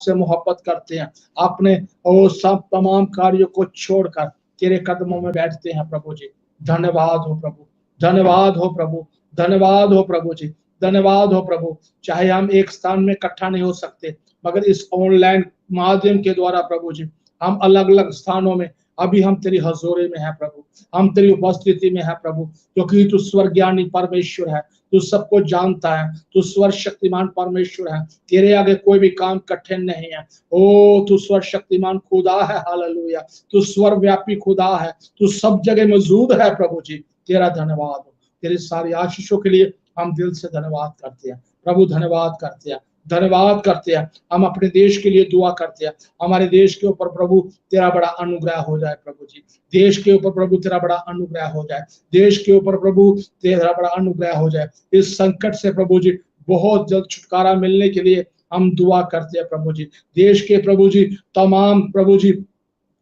से मोहब्बत करते हैं, अपने वो सब तमाम कार्यों को छोड़कर तेरे कदमों में बैठते हैं प्रभु जी। धन्यवाद हो प्रभु, धन्यवाद हो प्रभु, धन्यवाद हो प्रभु जी, धन्यवाद हो प्रभु। चाहे हम एक स्थान में इकट्ठा नहीं हो सकते, मगर इस ऑनलाइन माध्यम के द्वारा प्रभु जी हम अलग अलग स्थानों में अभी हम तेरी हजूरी में है प्रभु, हम तेरी उपस्थिति में है प्रभु, क्योंकि तू स्वर्गज्ञानी परमेश्वर है, तू सबको जानता है, तू स्वर्ग शक्तिमान परमेश्वर है, तेरे आगे कोई भी काम कठिन नहीं है। ओ तू स्वर्ग शक्तिमान खुदा है, हालेलुया, तू स्वर्ग व्यापी खुदा है, तू सब जगह मौजूद है प्रभु जी। तेरा धन्यवाद हो, तेरी सारी आशीषों के लिए हम दिल से धन्यवाद करते हैं प्रभु, धन्यवाद करते हैं, धन्यवाद करते हैं। हम अपने देश के लिए दुआ करते हैं, हमारे देश के ऊपर प्रभु तेरा बड़ा अनुग्रह हो जाए प्रभु जी, देश के ऊपर प्रभु तेरा बड़ा अनुग्रह हो जाए, देश के ऊपर प्रभु तेरा बड़ा अनुग्रह हो जाए। इस संकट से प्रभु जी बहुत जल्द छुटकारा मिलने के लिए हम दुआ करते हैं प्रभु जी। देश के प्रभु जी तमाम प्रभु जी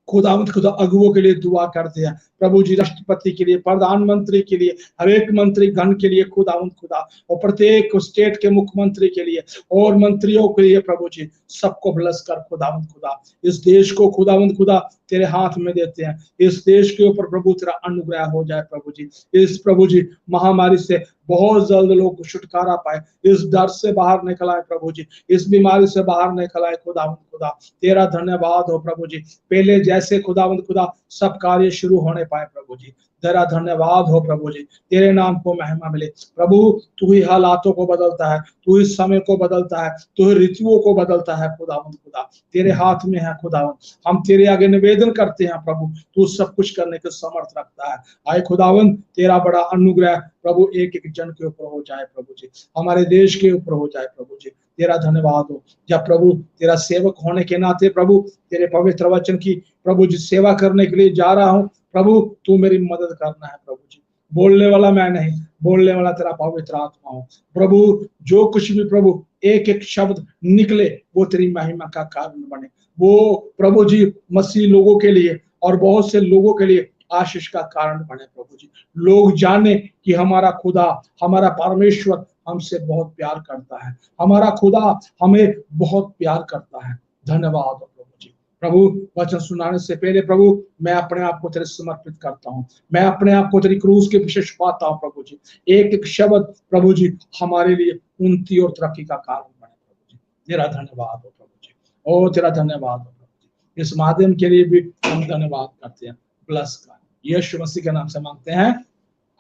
खुदा अगुओं के लिए दुआ करते हैं प्रभु जी, राष्ट्रपति के लिए, प्रधानमंत्री के लिए, हर एक मंत्री गण के लिए खुदा और प्रत्येक स्टेट के मुख्यमंत्री के लिए और मंत्रियों के लिए प्रभु जी सबको ब्लेस कर खुदा। इस देश को खुदा तेरे हाथ में देते हैं, इस देश के ऊपर प्रभु तेरा अनुग्रह हो जाए प्रभु जी। इस प्रभु जी महामारी से बहुत जल्द लोग छुटकारा पाए, इस डर से बाहर निकल आए प्रभु जी, इस बीमारी से बाहर निकल आए खुदा। तेरा धन्यवाद हो प्रभु जी, पहले जैसे खुदा सब कार्य शुरू होने पाए प्रभु जी। तेरा धन्यवाद हो प्रभु जी, तेरे नाम को महिमा मिले प्रभु। तू ही हालातों को बदलता है, तू ही समय को बदलता है, तू ही ऋतुओं को बदलता है खुदा। तेरे हाथ में है खुदा, हम तेरे आगे निवेदन करते हैं प्रभु, तू सब कुछ करने के समर्थ रखता है। आए खुदावन तेरा बड़ा अनुग्रह प्रभु एक एक जन के ऊपर हो जाए प्रभु जी, हमारे देश के ऊपर हो जाए प्रभु जी। तेरा धन्यवाद हो। जब प्रभु तेरा सेवक होने के नाते प्रभु तेरे पवित्र वचन की प्रभु जी सेवा करने के लिए जा रहा हूं प्रभु, तू मेरी मदद करना है प्रभु जी। बोलने वाला मैं नहीं, बोलने वाला तेरा पवित्र आत्मा हो प्रभु। जो कुछ भी प्रभु एक एक शब्द निकले वो तेरी महिमा का कारण बने, वो प्रभु जी मसीह लोगों के लिए और बहुत से लोगों के लिए आशीष का कारण बने प्रभु जी। लोग जाने कि हमारा खुदा, हमारा परमेश्वर हमसे बहुत प्यार करता है, हमारा खुदा हमें बहुत प्यार करता है। धन्यवाद प्रभु जी। प्रभु वचन सुनाने से पहले प्रभु मैं अपने आप को तेरे समर्पित करता हूँ, मैं अपने आप को तेरी क्रूस के पीछे छुपाता हूँ प्रभु जी। एक एक शब्द प्रभु जी हमारे लिए उन्नति और तरक्की का कारण बने प्रभु जी। तेरा धन्यवाद हो प्रभु जी, ओ तेरा धन्यवाद हो प्रभु जी। इस माध्यम के लिए भी हम धन्यवाद करते हैं। प्लस का यीशु मसीह के नाम से मांगते हैं,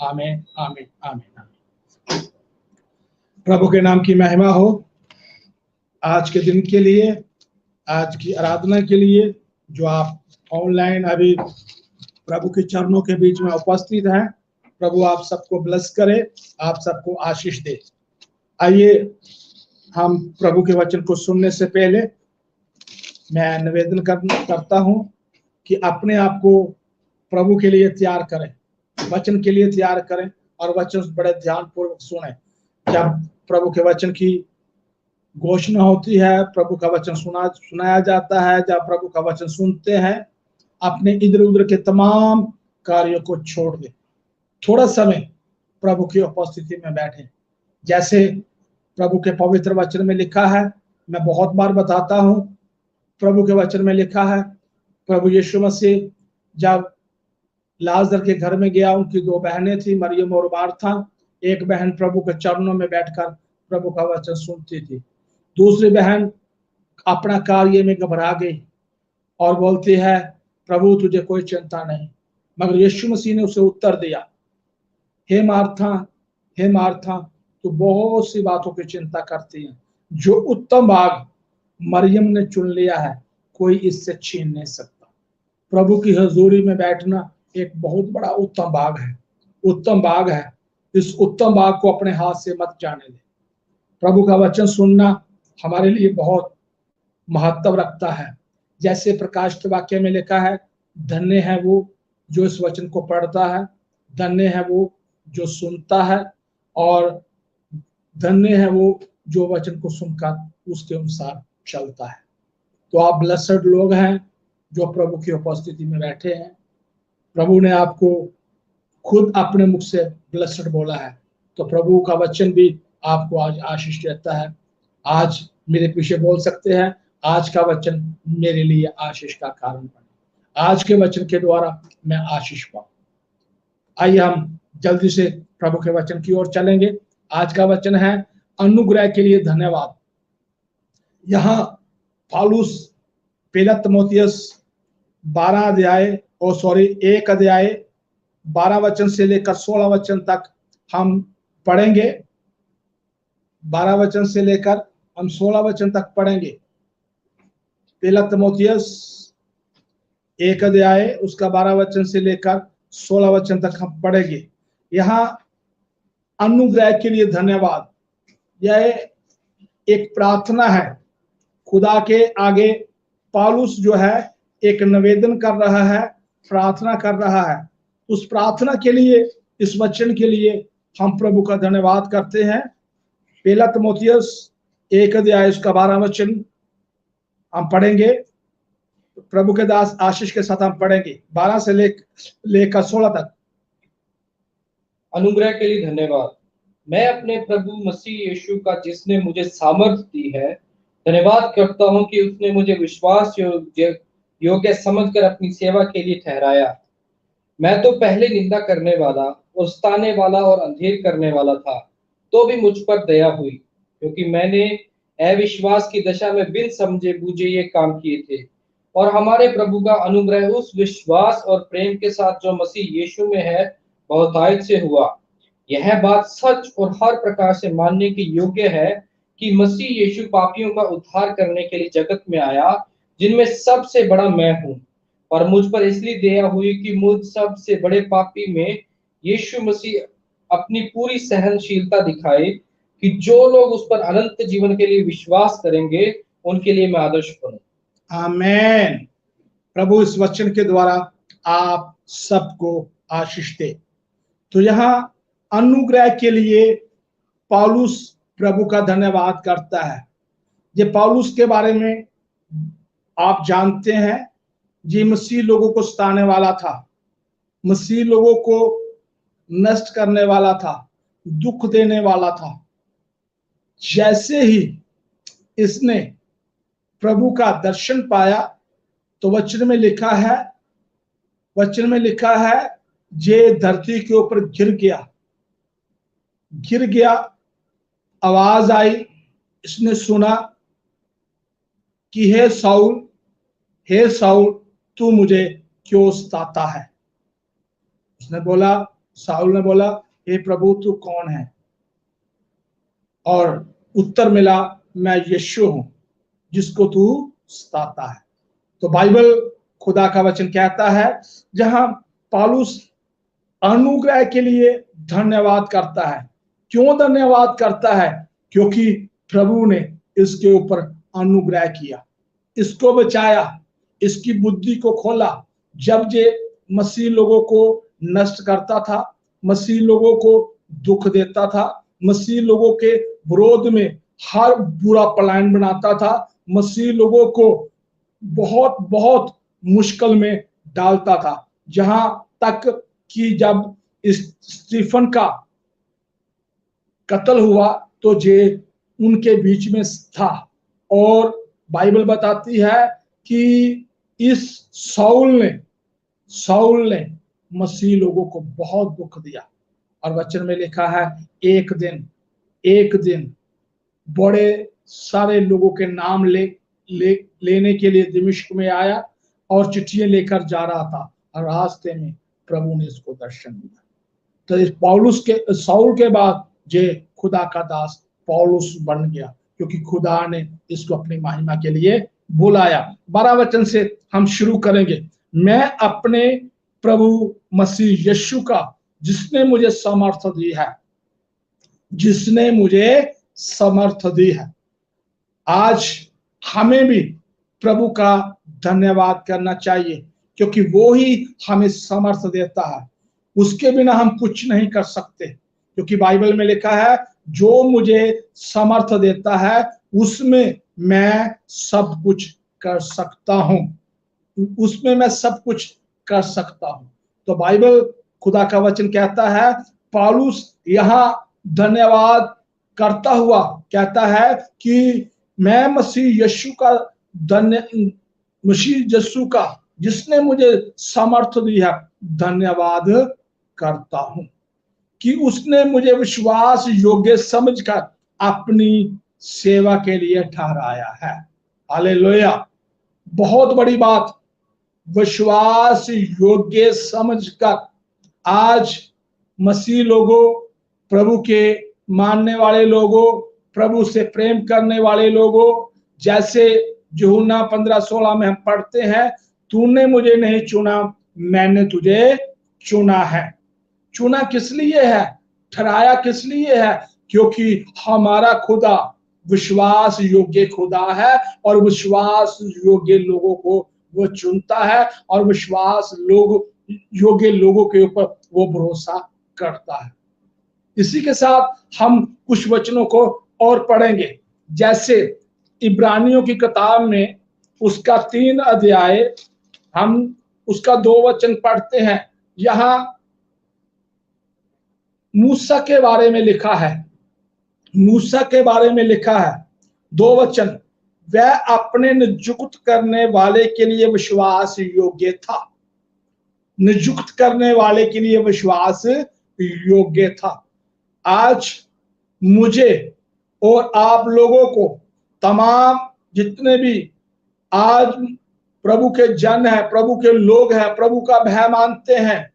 आमीन आमीन आमीन। प्रभु के नाम की महिमा हो। आज के दिन के लिए, आज की आराधना के लिए जो आप ऑनलाइन अभी प्रभु के चरणों के बीच में उपस्थित हैं, प्रभु आप सबको ब्लेस करे, आप सबको आशीष दे। आइए हम प्रभु के वचन को सुनने से पहले मैं निवेदन करता हूं कि अपने आप को प्रभु के लिए तैयार करें, वचन के लिए तैयार करें और वचन बड़े ध्यानपूर्वक सुने। जब प्रभु के वचन की घोषणा होती है, प्रभु का वचन सुनाया जाता है, जब प्रभु का वचन सुनते हैं, अपने इधर उधर के तमाम कार्यों को छोड़ दे, थोड़ा समय प्रभु की उपस्थिति में बैठे। जैसे प्रभु के पवित्र वचन में लिखा है, मैं बहुत बार बताता हूं, प्रभु के वचन में लिखा है प्रभु यीशु मसीह जब लाजर के घर में गया, उनकी दो बहनें थी, मरियम और मार्था। एक बहन प्रभु के चरणों में बैठकर प्रभु का वचन सुनती थी, दूसरी बहन अपना कार्य में घबरा गई और बोलती है प्रभु तुझे कोई चिंता नहीं। मगर यीशु मसीह ने उसे उत्तर दिया, हे मार्था तू बहुत सी बातों की चिंता करती है, जो उत्तम भाग मरियम ने चुन लिया है कोई इससे छीन नहीं सकता। प्रभु की हजूरी में बैठना एक बहुत बड़ा उत्तम भाग है, उत्तम भाग है। इस उत्तम भाग को अपने हाथ से मत जाने दे। प्रभु का वचन सुनना हमारे लिए बहुत महत्व रखता है। जैसे प्रकाश के वाक्य में लिखा है, धन्य है वो जो इस वचन को पढ़ता है, धन्य है वो जो सुनता है, और धन्य है वो जो वचन को सुनकर उसके अनुसार चलता है। तो आप ब्लेस्ड लोग हैं जो प्रभु की उपस्थिति में बैठे हैं। प्रभु ने आपको खुद अपने मुख से ब्लेस्ड बोला है, तो प्रभु का वचन भी आपको आज आशीष देता है। आज मेरे पीछे बोल सकते हैं, आज का वचन मेरे लिए आशीष का कारण बने। आज के वचन के द्वारा मैं आशीष पाऊं। आइए हम जल्दी से प्रभु के वचन की ओर चलेंगे। आज का वचन है अनुग्रह के लिए धन्यवाद। यहाँ पौलुस पहला तीमुथियुस 1 अध्याय 12 वचन से लेकर 16 वचन तक हम पढ़ेंगे। 12 वचन से लेकर हम 16 वचन तक पढ़ेंगे। पहला तीमुथियुस 1 अध्याय उसका 12 वचन से लेकर 16 वचन तक हम पढ़ेंगे। यहाँ अनुग्रह के लिए धन्यवाद, यह एक प्रार्थना है। खुदा के आगे पौलुस जो है एक निवेदन कर रहा है, प्रार्थना कर रहा है। उस प्रार्थना के लिए, इस वचन के लिए हम प्रभु का धन्यवाद करते हैं। पहला तीमुथियुस 1 अध्याय उसका 12 वचन हम पढ़ेंगे। प्रभु के दास आशीष के साथ हम पढ़ेंगे 12 से लेकर 16 तक। अनुग्रह के लिए धन्यवाद। मैं अपने प्रभु मसीह यीशु का, जिसने मुझे सामर्थ दी है, धन्यवाद करता हूं कि उसने मुझे विश्वास योग्य समझकर अपनी सेवा के लिए ठहराया। मैं तो पहले निंदा करने वाला, उस्ताने वाला और अंधेर करने वाला था, तो भी मुझ पर दया हुई, क्योंकि मैंने अविश्वास की दशा में बिन समझे बूझे ये काम किए थे। और हमारे प्रभु का अनुग्रह उस विश्वास और प्रेम के साथ जो मसीह यीशु में है बहुतायत से हुआ। यह बात सच और हर प्रकार से मानने की योग्य है कि मसीह यीशु पापियों का उद्धार करने के लिए जगत में आया, जिनमें सबसे बड़ा मैं हूं। और मुझ पर इसलिए दया हुई कि मुझ सबसे बड़े पापी में यीशु मसीह अपनी पूरी सहनशीलता दिखाए, कि जो लोग उस पर अनंत जीवन के लिए विश्वास करेंगे, उनके लिए मैं आदर्श बनूं। आमेन। प्रभु इस वचन के द्वारा आप सबको आशीष दे। तो यहाँ अनुग्रह के लिए पौलुस प्रभु का धन्यवाद करता है। ये पौलुस के बारे में आप जानते हैं, ये मसीह लोगों को सताने वाला था, मसीह लोगों को नष्ट करने वाला था, दुख देने वाला था। जैसे ही इसने प्रभु का दर्शन पाया तो वचन में लिखा है ये धरती के ऊपर गिर गया। आवाज आई, इसने सुना कि हे साउल तू मुझे क्यों सताता है। साउल ने बोला, हे प्रभु तू कौन है? और उत्तर मिला, मैं यीशु हूं जिसको तू सताता है। तो बाइबल, खुदा का वचन कहता है, जहां पौलुस अनुग्रह के लिए धन्यवाद करता है। क्यों धन्यवाद करता है? क्योंकि प्रभु ने इसके ऊपर अनुग्रह किया, इसको बचाया, इसकी बुद्धि को खोला। जब ये मसीह लोगों को नष्ट करता था, मसीह लोगों को दुख देता था, मसीह लोगों के विरोध में हर बुरा प्लान बनाता था, मसीह लोगों को बहुत बहुत मुश्किल में डालता था। जहां तक कि जब स्टीफन का कत्ल हुआ तो जे उनके बीच में था। और बाइबल बताती है कि इस साउल ने मसीह लोगों को बहुत दुख दिया। और वचन में लिखा है, एक दिन बड़े सारे लोगों के नाम लेने के लिए दमिश्क में आया और चिट्ठियां लेकर जा रहा था, और रास्ते में प्रभु ने इसको दर्शन दिया। तो इस साउल के बाद जे खुदा का दास पौलुस बन गया, क्योंकि खुदा ने इसको अपनी महिमा के लिए बुलाया। 12 वचन से हम शुरू करेंगे। मैं अपने प्रभु मसीह यीशु का, जिसने मुझे समर्थ दी है। आज हमें भी प्रभु का धन्यवाद करना चाहिए, क्योंकि वो ही हमें समर्थ देता है। उसके बिना हम कुछ नहीं कर सकते, क्योंकि बाइबल में लिखा है, जो मुझे समर्थ देता है उसमें मैं सब कुछ कर सकता हूं। तो बाइबल, खुदा का वचन कहता है, पौलुस यहां धन्यवाद करता हुआ कहता है कि मैं मसीह यीशु का धन्य मसीह यीशु का जिसने मुझे सामर्थ्य दी है धन्यवाद करता हूं कि उसने मुझे विश्वास योग्य समझकर अपनी सेवा के लिए ठहराया है। हालेलुया। बहुत बड़ी बात, विश्वास योग्य समझकर। आज मसीह लोगों, प्रभु के मानने वाले लोगों, प्रभु से प्रेम करने वाले लोगों, जैसे यूहन्ना 15:16 में हम पढ़ते हैं, तूने मुझे नहीं चुना, मैंने तुझे चुना है। चुना किस लिए है? ठहराया किस लिए है? क्योंकि हमारा खुदा विश्वास योग्य खुदा है और विश्वास योग्य लोगों को वो चुनता है और विश्वास योग्य लोगों के ऊपर वो भरोसा करता है। इसी के साथ हम कुछ वचनों को और पढ़ेंगे, जैसे इब्रानियों की किताब में उसका 3 अध्याय, हम उसका 2 वचन पढ़ते हैं। यहां मूसा के बारे में लिखा है, मूसा के बारे में लिखा है 2 वचन, वह अपने नियुक्त करने वाले के लिए विश्वास योग्य था। नियुक्त करने वाले के लिए विश्वास योग्य था। आज मुझे और आप लोगों को, तमाम जितने भी आज प्रभु के जन है, प्रभु के लोग हैं, प्रभु का भय मानते हैं,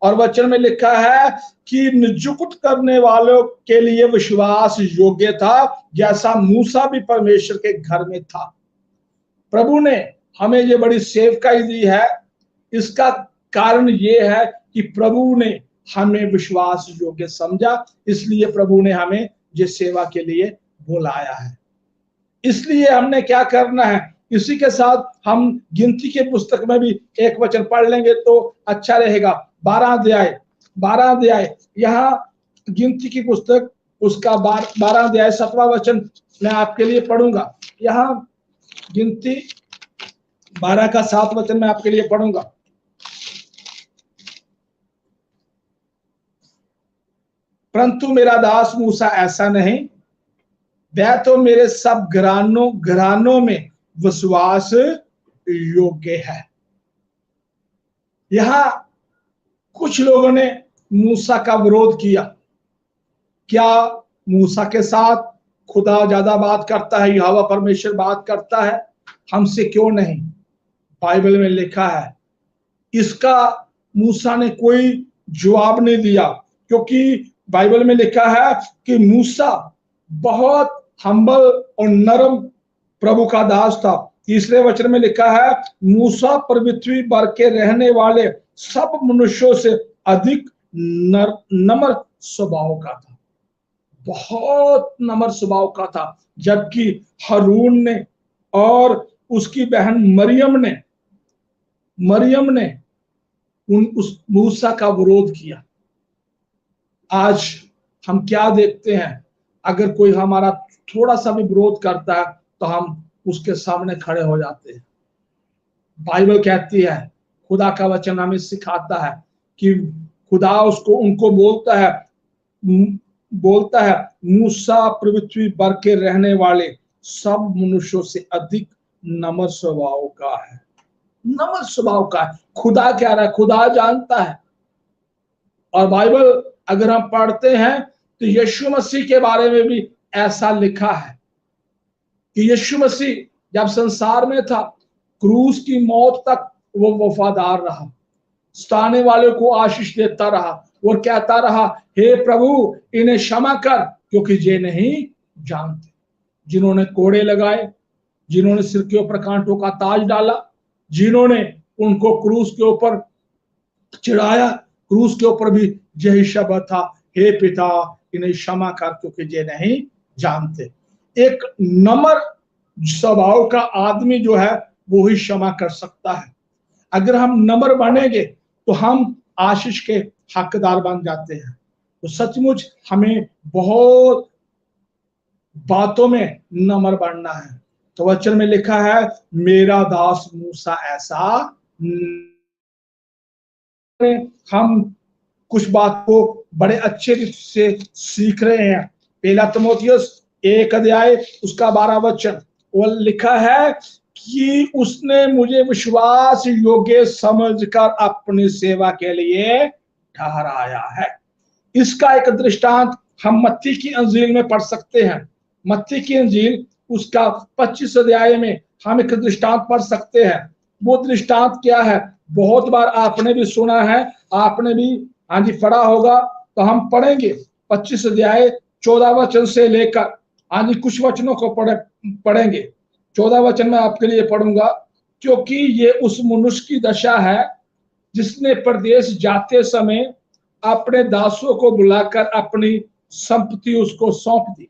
और वचन में लिखा है कि नियुक्त करने वालों के लिए विश्वास योग्य था, जैसा मूसा भी परमेश्वर के घर में था। प्रभु ने हमें ये बड़ी सेवकाई दी है। इसका कारण ये है कि प्रभु ने हमें विश्वास योग्य समझा, इसलिए प्रभु ने हमें ये सेवा के लिए बुलाया है। इसलिए हमने क्या करना है, इसी के साथ हम गिनती के पुस्तक में भी एक वचन पढ़ लेंगे तो अच्छा रहेगा। 12 अध्याय, यहाँ गिनती की पुस्तक उसका 12 अध्याय 7वां वचन मैं आपके लिए पढ़ूंगा। यहाँ गिनती 12 का 7 वचन मैं आपके लिए पढ़ूंगा। परंतु मेरा दास मूसा ऐसा नहीं, वह तो मेरे सब घरानों में विश्वास योग्य है। यहां कुछ लोगों ने मूसा का विरोध किया। क्या मूसा के साथ खुदा ज्यादा बात करता है, यहोवा परमेश्वर बात करता है, हमसे क्यों नहीं? बाइबल में लिखा है। इसका मूसा ने कोई जवाब नहीं दिया, क्योंकि बाइबल में लिखा है कि मूसा बहुत हम्बल और नरम प्रभु का दास था। तीसरे वचन में लिखा है, मूसा पृथ्वी पर के रहने वाले सब मनुष्यों से अधिक नम्र स्वभाव का था। बहुत नम्र स्वभाव का था। जबकि हारून ने और उसकी बहन मरियम ने उस मूसा का विरोध किया। आज हम क्या देखते हैं, अगर कोई हमारा थोड़ा सा भी विरोध करता है तो हम उसके सामने खड़े हो जाते हैं। बाइबल कहती है, खुदा का वचन हमें सिखाता है कि खुदा उनको बोलता है मूसा पृथ्वी पर के रहने वाले सब मनुष्यों से अधिक नम्र स्वभाव का है। नम्र स्वभाव का है। खुदा कह रहा है, खुदा जानता है। और बाइबल अगर हम पढ़ते हैं तो यीशु मसीह के बारे में भी ऐसा लिखा है कि यीशु मसीह जब संसार में था, क्रूस की मौत तक वो वफादार रहा, सताने वाले को आशीष देता रहा और कहता रहा, हे प्रभु इन्हें क्षमा कर, क्योंकि ये नहीं जानते। जिन्होंने कोड़े लगाए, जिन्होंने सिर के ऊपर कांटों का ताज डाला, जिन्होंने उनको क्रूस के ऊपर चढ़ाया, क्रूस के ऊपर भी यही शब्द था, हे पिता इन्हें क्षमा कर, क्योंकि ये नहीं जानते। एक नम्र स्वभाव का आदमी जो है वो ही क्षमा कर सकता है। अगर हम नम्र बनेंगे तो हम आशीष के हकदार बन जाते हैं। तो सचमुच हमें बहुत बातों में नम्र बनना है। तो वचन में लिखा है, मेरा दास मूसा ऐसा। हम कुछ बात को बड़े अच्छे से सीख रहे हैं। पहला तीमुथियुस 1 अध्याय उसका 12 वचन, वो लिखा है कि उसने मुझे विश्वास योग्य समझकर अपनी सेवा के लिए ठहराया है। इसका एक दृष्टांत हम मत्ती की अंजील में पढ़ सकते हैं। मत्ती की अंजील उसका 25 अध्याय में हम एक दृष्टांत पढ़ सकते हैं। वो दृष्टांत क्या है? बहुत बार आपने भी सुना है, आपने भी हाँ जी पढ़ा होगा। तो हम पढ़ेंगे 25 अध्याय 14 वचन से लेकर हाँ जी कुछ वचनों को पढ़ेंगे। 14 वचन में आपके लिए पढ़ूंगा, क्योंकि ये उस मनुष्य की दशा है जिसने प्रदेश जाते समय अपने दासों को बुलाकर अपनी संपत्ति उसको सौंप दी।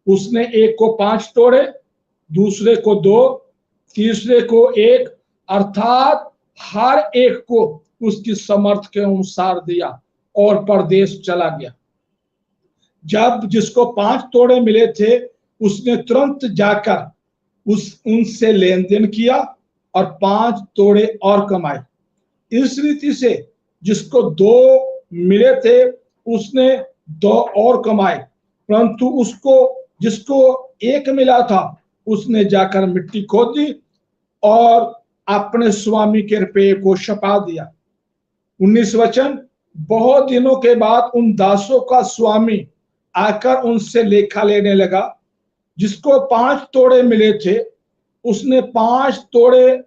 उसने एक को 5 तोड़े, दूसरे को 2, तीसरे को 1, अर्थात हर एक को उसकी समर्थ के अनुसार दिया और परदेश चला गया। जब जिसको 5 तोड़े मिले थे उसने तुरंत जाकर उनसे लेन देन किया और 5 तोड़े और कमाए। इस रीति से जिसको 2 मिले थे उसने 2 और कमाए, परंतु उसको जिसको 1 मिला था उसने जाकर मिट्टी खोद दी और अपने स्वामी के रुपये को छुपा दिया। 19 वचन, बहुत दिनों के बाद उन दासों का स्वामी आकर उनसे लेखा लेने लगा। जिसको 5 तोड़े मिले थे उसने 5 तोड़े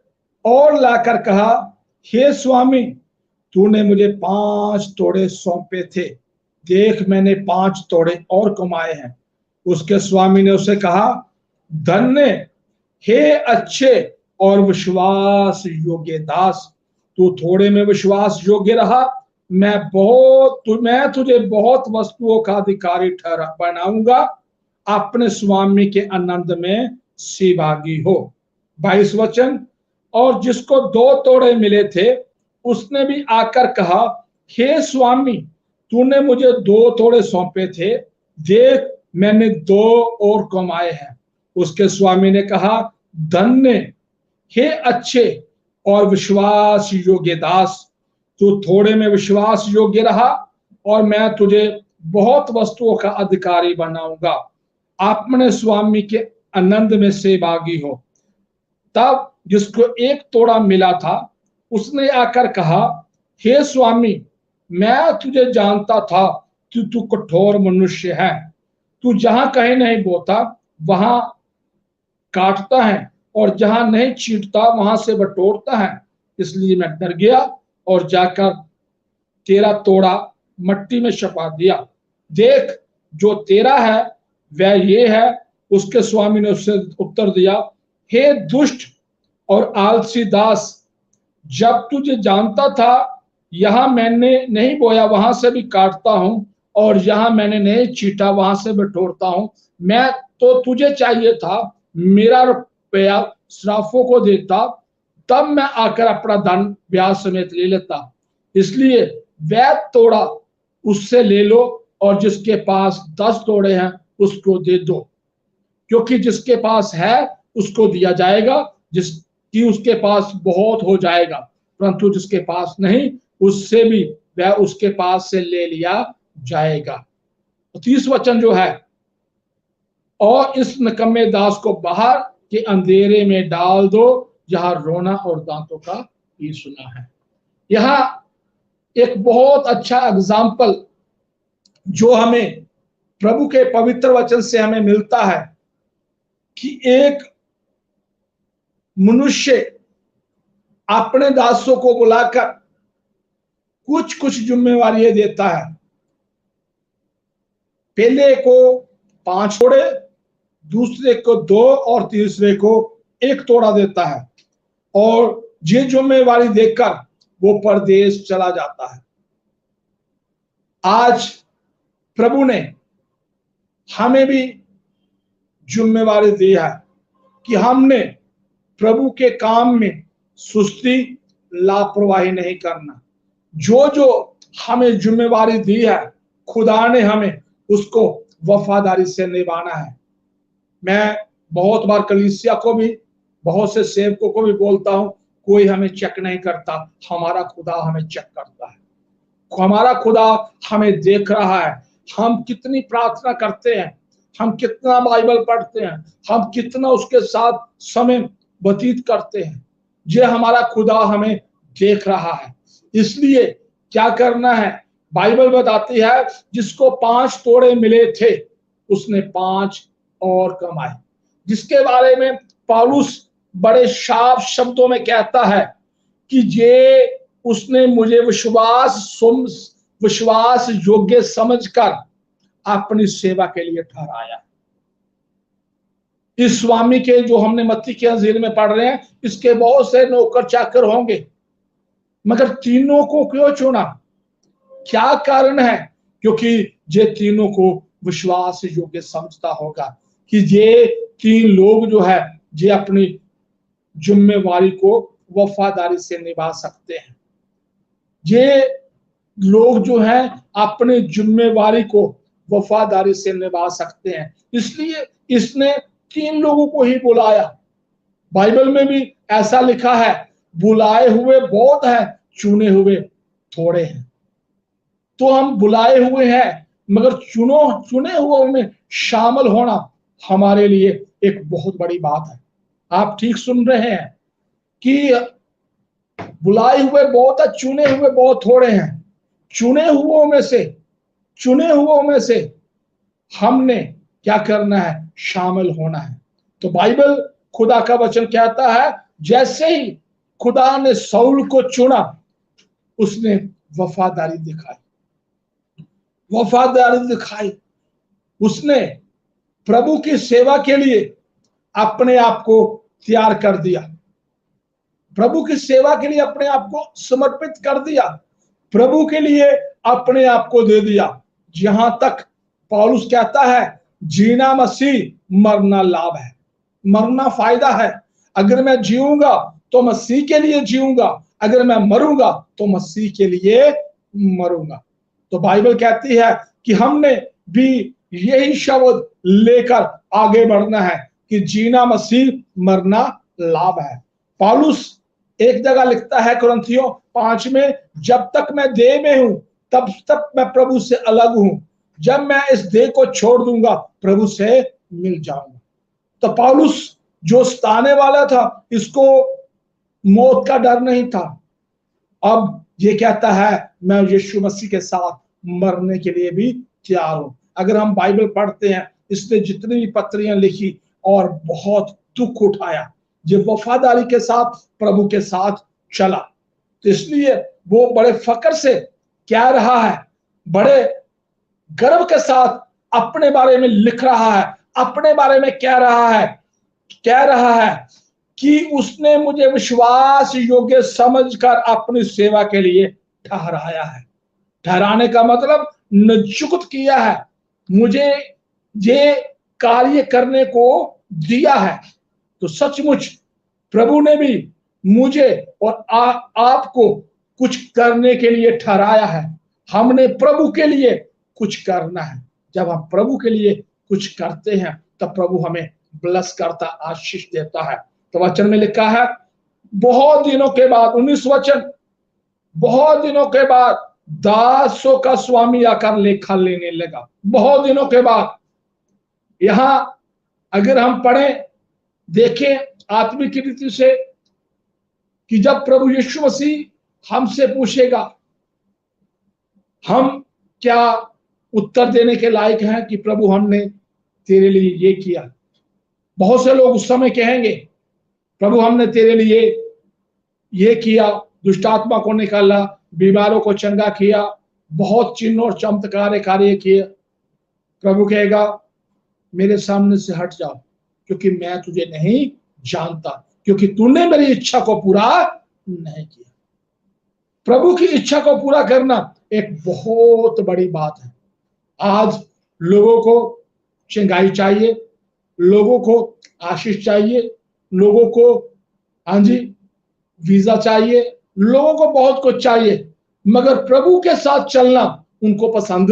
और लाकर कहा, हे स्वामी, तूने मुझे 5 तोड़े सौंपे थे, देख मैंने 5 तोड़े और कमाए हैं। उसके स्वामी ने उसे कहा, धन्य हे अच्छे और विश्वास योग्य दास, तू थोड़े में विश्वास योग्य रहा, मैं तुझे बहुत वस्तुओं का अधिकारी बनाऊंगा, अपने स्वामी के आनंद में सहभागी हो। 22 वचन, और जिसको 2 तोड़े मिले थे उसने भी आकर कहा, हे स्वामी, तूने मुझे 2 तोड़े सौंपे थे, देख मैंने 2 और कमाए हैं। उसके स्वामी ने कहा, धन्य हे अच्छे और विश्वास योग्य दास, तू थोड़े में विश्वास योग्य रहा और मैं तुझे बहुत वस्तुओं का अधिकारी बनाऊंगा, अपने स्वामी के आनंद में सहभागी हो। तब जिसको 1 तोड़ा मिला था उसने आकर कहा, हे स्वामी, मैं तुझे जानता था कि तू कठोर मनुष्य है, तू जहां कहीं नहीं बोता वहां काटता है और जहां नहीं छींटता वहां से बटोरता है। इसलिए मैं डर गया और जाकर तेरा तोड़ा मट्टी में छुपा दिया। देख जो तेरा है वह ये है। उसके स्वामी ने उससे उत्तर दिया, हे दुष्ट और आलसी दास, जब तुझे जानता था यहां मैंने नहीं बोया वहां से भी काटता हूं और जहां मैंने नहीं छीटा वहां से बटोरता हूं। मैं तो तुझे चाहिए था मेरा रुपया श्राफों को देता, तब मैं आकर अपना धन ब्याज समेत ले लेता। इसलिए वह तोड़ा उससे ले लो और जिसके पास 10 तोड़े हैं उसको दे दो, क्योंकि जिसके पास है उसको दिया जाएगा, जिसकी उसके पास बहुत हो जाएगा, परंतु जिसके पास नहीं उससे भी वह उसके पास से ले लिया जाएगा। 30 वचन जो है, और इस निकम्मे दास को बाहर के अंधेरे में डाल दो जहां रोना और दांतों का ही सुना है। यहां एक बहुत अच्छा एग्जाम्पल जो हमें प्रभु के पवित्र वचन से हमें मिलता है कि एक मनुष्य अपने दासों को बुलाकर कुछ कुछ जिम्मेवारियां देता है। पहले को 5 तोड़े, दूसरे को 2 और तीसरे को 1 तोड़ा देता है और ये जिम्मेवारी देकर वो परदेश चला जाता है। आज प्रभु ने हमें भी जिम्मेवारी दी है कि हमने प्रभु के काम में सुस्ती लापरवाही नहीं करना। जो जो हमें जिम्मेवारी दी है खुदा ने हमें उसको वफादारी से निभाना है। मैं बहुत बार कलीसिया को भी, बहुत से सेवकों को भी बोलता हूं, कोई हमें चेक नहीं करता, हमारा खुदा हमें चेक करता है। हमारा खुदा हमें देख रहा है, हम कितनी प्रार्थना करते हैं, हम कितना बाइबल पढ़ते हैं, हम कितना उसके साथ समय व्यतीत करते हैं। ये हमारा खुदा हमें देख रहा है। इसलिए क्या करना है, बाइबल बताती है जिसको 5 तोड़े मिले थे उसने 5 और कमाए, जिसके बारे में पौलुस बड़े साफ शब्दों में कहता है कि ये उसने मुझे विश्वास योग्य समझकर अपनी सेवा के लिए ठहराया। इस स्वामी के, जो हमने मत्ती के अंजील में पढ़ रहे हैं, इसके बहुत से नौकर चाकर होंगे, मगर तीनों को क्यों चुना? क्या कारण है? क्योंकि ये तीनों को विश्वास योग्य समझता होगा कि ये 3 लोग जो है ये अपनी जिम्मेवारी को वफादारी से निभा सकते हैं। ये लोग जो हैं अपनी जिम्मेवारी को वफादारी से निभा सकते हैं, इसलिए इसने 3 लोगों को ही बुलाया। बाइबल में भी ऐसा लिखा है, बुलाए हुए बहुत हैं, चुने हुए थोड़े हैं। तो हम बुलाए हुए हैं, मगर चुने हुए में शामिल होना हमारे लिए एक बहुत बड़ी बात है। आप ठीक सुन रहे हैं कि बुलाए हुए बहुत है, चुने हुए बहुत थोड़े हैं। चुने हुओं में से हमने क्या करना है? शामिल होना है। तो बाइबल, खुदा का वचन कहता है, जैसे ही खुदा ने शाऊल को चुना उसने वफादारी दिखाई। उसने प्रभु की सेवा के लिए अपने आप को तैयार कर दिया, प्रभु की सेवा के लिए अपने आप को समर्पित कर दिया, प्रभु के लिए अपने आप को दे दिया। जहां तक पौलुस कहता है, जीना मसीह, मरना लाभ है। मरना फायदा है। अगर मैं जीऊंगा तो मसीह के लिए जीऊंगा, अगर मैं मरूंगा तो मसीह के लिए मरूंगा। तो बाइबल कहती है कि हमने भी यही शब्द लेकर आगे बढ़ना है कि जीना मसीह, मरना लाभ है। पौलुस एक जगह लिखता है कुरिन्थियों 5 में, जब तक मैं देह में हूं तब तक मैं प्रभु से अलग हूं, जब मैं इस देह को छोड़ दूंगा प्रभु से मिल जाऊंगा। तो पौलुस जो सताने वाला था, इसको मौत का डर नहीं था। अब ये कहता है, मैं यीशु मसीह के साथ मरने के लिए भी तैयार हूं। अगर हम बाइबल पढ़ते हैं, इसने जितनी भी पत्रियां लिखी और बहुत दुख उठाया, जो वफादारी के साथ प्रभु के साथ चला, तो इसलिए वो बड़े फक्र से कह रहा है, बड़े गर्व के साथ अपने बारे में लिख रहा है, अपने बारे में कह रहा है कि उसने मुझे विश्वास योग्य समझकर अपनी सेवा के लिए ठहराया है। ठहराने का मतलब नियुक्त किया है, मुझे ये कार्य करने को दिया है। तो सचमुच प्रभु ने भी मुझे और आपको कुछ करने के लिए ठहराया है। हमने प्रभु के लिए कुछ करना है। जब हम प्रभु के लिए कुछ करते हैं तब प्रभु हमें ब्लेस करता, आशीष देता है। तो वचन में लिखा है, बहुत दिनों के बाद, 19 वचन, बहुत दिनों के बाद दासों का स्वामी आकर लेखा लेने लगा। बहुत दिनों के बाद। यहां अगर हम पढ़ें, देखें आत्मिक रीति से, कि जब प्रभु यीशु मसीह हमसे पूछेगा, हम क्या उत्तर देने के लायक हैं कि प्रभु हमने तेरे लिए ये किया। बहुत से लोग उस समय कहेंगे, प्रभु हमने तेरे लिए ये किया, दुष्ट आत्मा को निकाला, बीमारों को चंगा किया, बहुत चिन्ह और चमत्कार कार्य किए। प्रभु कहेगा, मेरे सामने से हट जाओ, क्योंकि मैं तुझे नहीं जानता, क्योंकि तूने मेरी इच्छा को पूरा नहीं किया। प्रभु की इच्छा को पूरा करना एक बहुत बड़ी बात है। आज लोगों को चंगाई चाहिए, लोगों को आशीष चाहिए, लोगों को हाँ जी वीजा चाहिए, लोगों को बहुत कुछ चाहिए, मगर प्रभु के साथ चलना उनको पसंद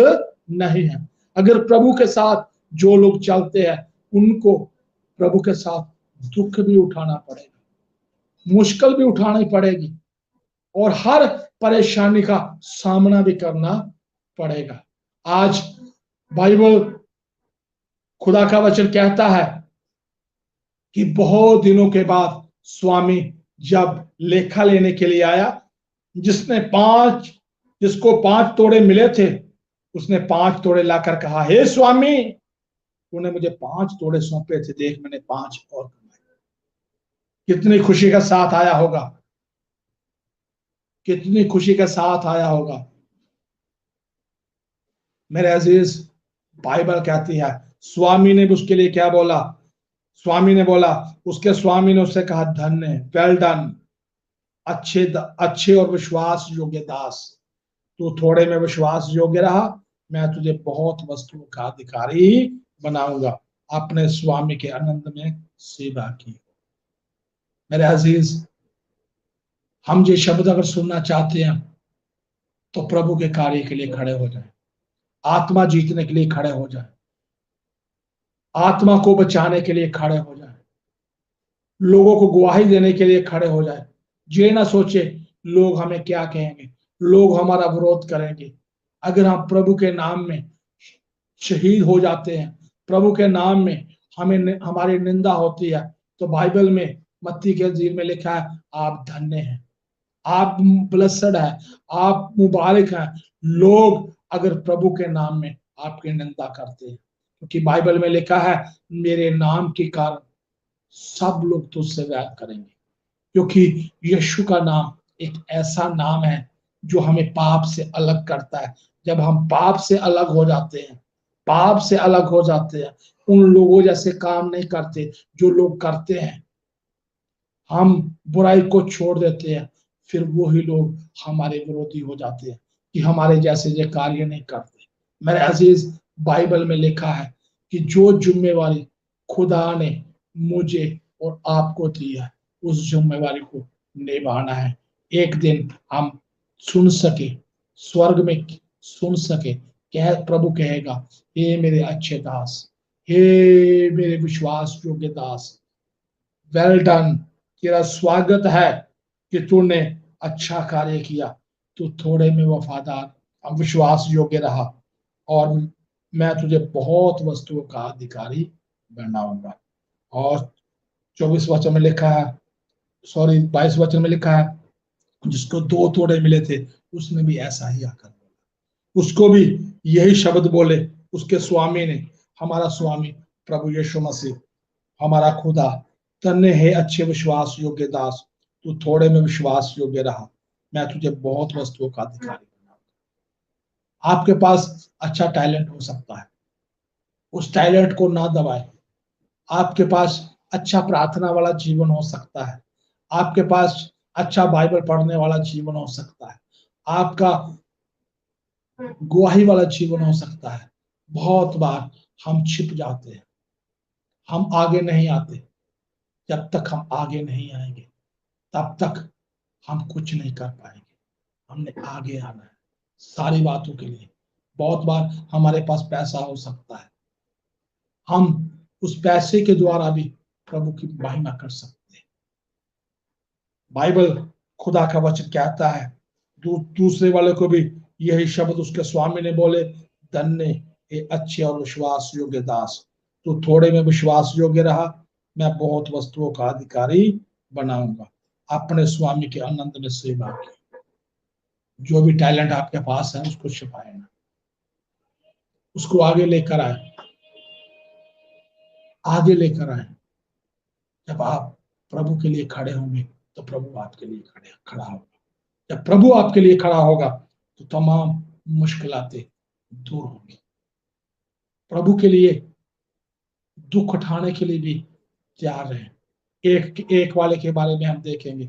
नहीं है। अगर प्रभु के साथ जो लोग चलते हैं, उनको प्रभु के साथ दुख भी उठाना पड़ेगा, मुश्किल भी उठानी पड़ेगी, और हर परेशानी का सामना भी करना पड़ेगा। आज बाइबल, खुदा का वचन कहता है कि बहुत दिनों के बाद स्वामी जब लेखा लेने के लिए आया, जिसको 5 तोड़े मिले थे, उसने 5 तोड़े लाकर कहा, हे स्वामी, तूने मुझे 5 तोड़े सौंपे थे, देख मैंने 5 और कमाए। कितनी खुशी का साथ आया होगा, कितनी खुशी का साथ आया होगा। मेरे अजीज, बाइबल कहती है स्वामी ने उसके लिए क्या बोला? स्वामी ने बोला, उसके स्वामी ने उससे कहा, धन्य, वेल डन, अच्छे और विश्वास योग्य दास, तू थोड़े में विश्वास योग्य रहा, मैं तुझे बहुत वस्तुओं का अधिकारी बनाऊंगा। अपने स्वामी के आनंद में सेवा की। मेरे अजीज, हम ये शब्द अगर सुनना चाहते हैं तो प्रभु के कार्य के लिए खड़े हो जाए, आत्मा जीतने के लिए खड़े हो जाए, आत्मा को बचाने के लिए खड़े हो जाए, लोगों को गवाही देने के लिए खड़े हो जाए। ये ना सोचे लोग हमें क्या कहेंगे, लोग हमारा विरोध करेंगे। अगर हम प्रभु के नाम में शहीद हो जाते हैं, प्रभु के नाम में हमारी निंदा होती है, तो बाइबल में मत्ती के इंजील में लिखा है, आप धन्य हैं, आप ब्लेस्ड है, आप मुबारक हैं, लोग अगर प्रभु के नाम में आपकी निंदा करते हैं। क्योंकि बाइबल में लिखा है, मेरे नाम के कारण सब लोग तुझसे वैर करेंगे। क्योंकि यीशु का नाम एक ऐसा नाम है जो हमें पाप से अलग करता है। जब हम पाप से अलग हो जाते हैं, पाप से अलग हो जाते हैं, उन लोगों जैसे काम नहीं करते जो लोग करते हैं, हम बुराई को छोड़ देते हैं, फिर वही लोग हमारे विरोधी हो जाते हैं कि हमारे जैसे ये कार्य नहीं करते। मेरे अजीज, बाइबल में लिखा है कि जो जिम्मेवारी खुदा ने मुझे और आपको दी है, उस जिम्मेवारी को निभाना है। एक दिन हम सुन सके, स्वर्ग में सुन सके, प्रभु कहेगा, हे मेरे अच्छे दास, हे मेरे विश्वास योग्य दास, वेल डन, तेरा स्वागत है कि तूने अच्छा कार्य किया, तू थोड़े में वफादार, विश्वास योग्य रहा, और मैं तुझे बहुत वस्तुओं का अधिकारी बनाऊंगा। और 24 वचन में लिखा है, 22 वचन में लिखा है, जिसको 2 तोड़े मिले थे उसने भी ऐसा ही आकर बोला, उसको भी यही शब्द बोले उसके स्वामी ने। हमारा स्वामी प्रभु यीशु मसीह, हमारा खुदा, धन्य है अच्छे विश्वास योग्य दास, तू थोड़े में विश्वास योग्य रहा, मैं तुझे बहुत वस्तुओं का अधिकारी बनाऊंगा। आपके पास अच्छा टैलेंट हो सकता है, उस टैलेंट को ना दबाए। आपके पास अच्छा प्रार्थना वाला जीवन हो सकता है, आपके पास अच्छा बाइबल पढ़ने वाला जीवन हो सकता है, आपका गवाही वाला जीवन हो सकता है। बहुत बार हम छिप जाते हैं, हम आगे नहीं आते। जब तक हम आगे नहीं आएंगे तब तक हम कुछ नहीं कर पाएंगे। हमने आगे आना है सारी बातों के लिए। बहुत बार हमारे पास पैसा हो सकता है, हम उस पैसे के द्वारा भी प्रभु की महिमा कर सकते हैं। बाइबल, खुदा का वचन कहता है, दूसरे वाले को भी यही शब्द उसके स्वामी ने बोले, धन्य ये अच्छे और विश्वास योग्य दास, तू थोड़े में विश्वास योग्य रहा, मैं बहुत वस्तुओं का अधिकारी बनाऊंगा। अपने स्वामी के आनंद में सेवा की। जो भी टैलेंट आपके पास है उसको छिपाए ना, उसको आगे लेकर आए, आगे लेकर आए। जब आप प्रभु के लिए खड़े होंगे तो प्रभु आपके लिए खड़ा होगा। जब प्रभु आपके लिए खड़ा होगा तो तमाम मुश्किलातें दूर होंगी। प्रभु के लिए दुख उठाने के लिए भी तैयार रहे। एक वाले के बारे में हम देखेंगे,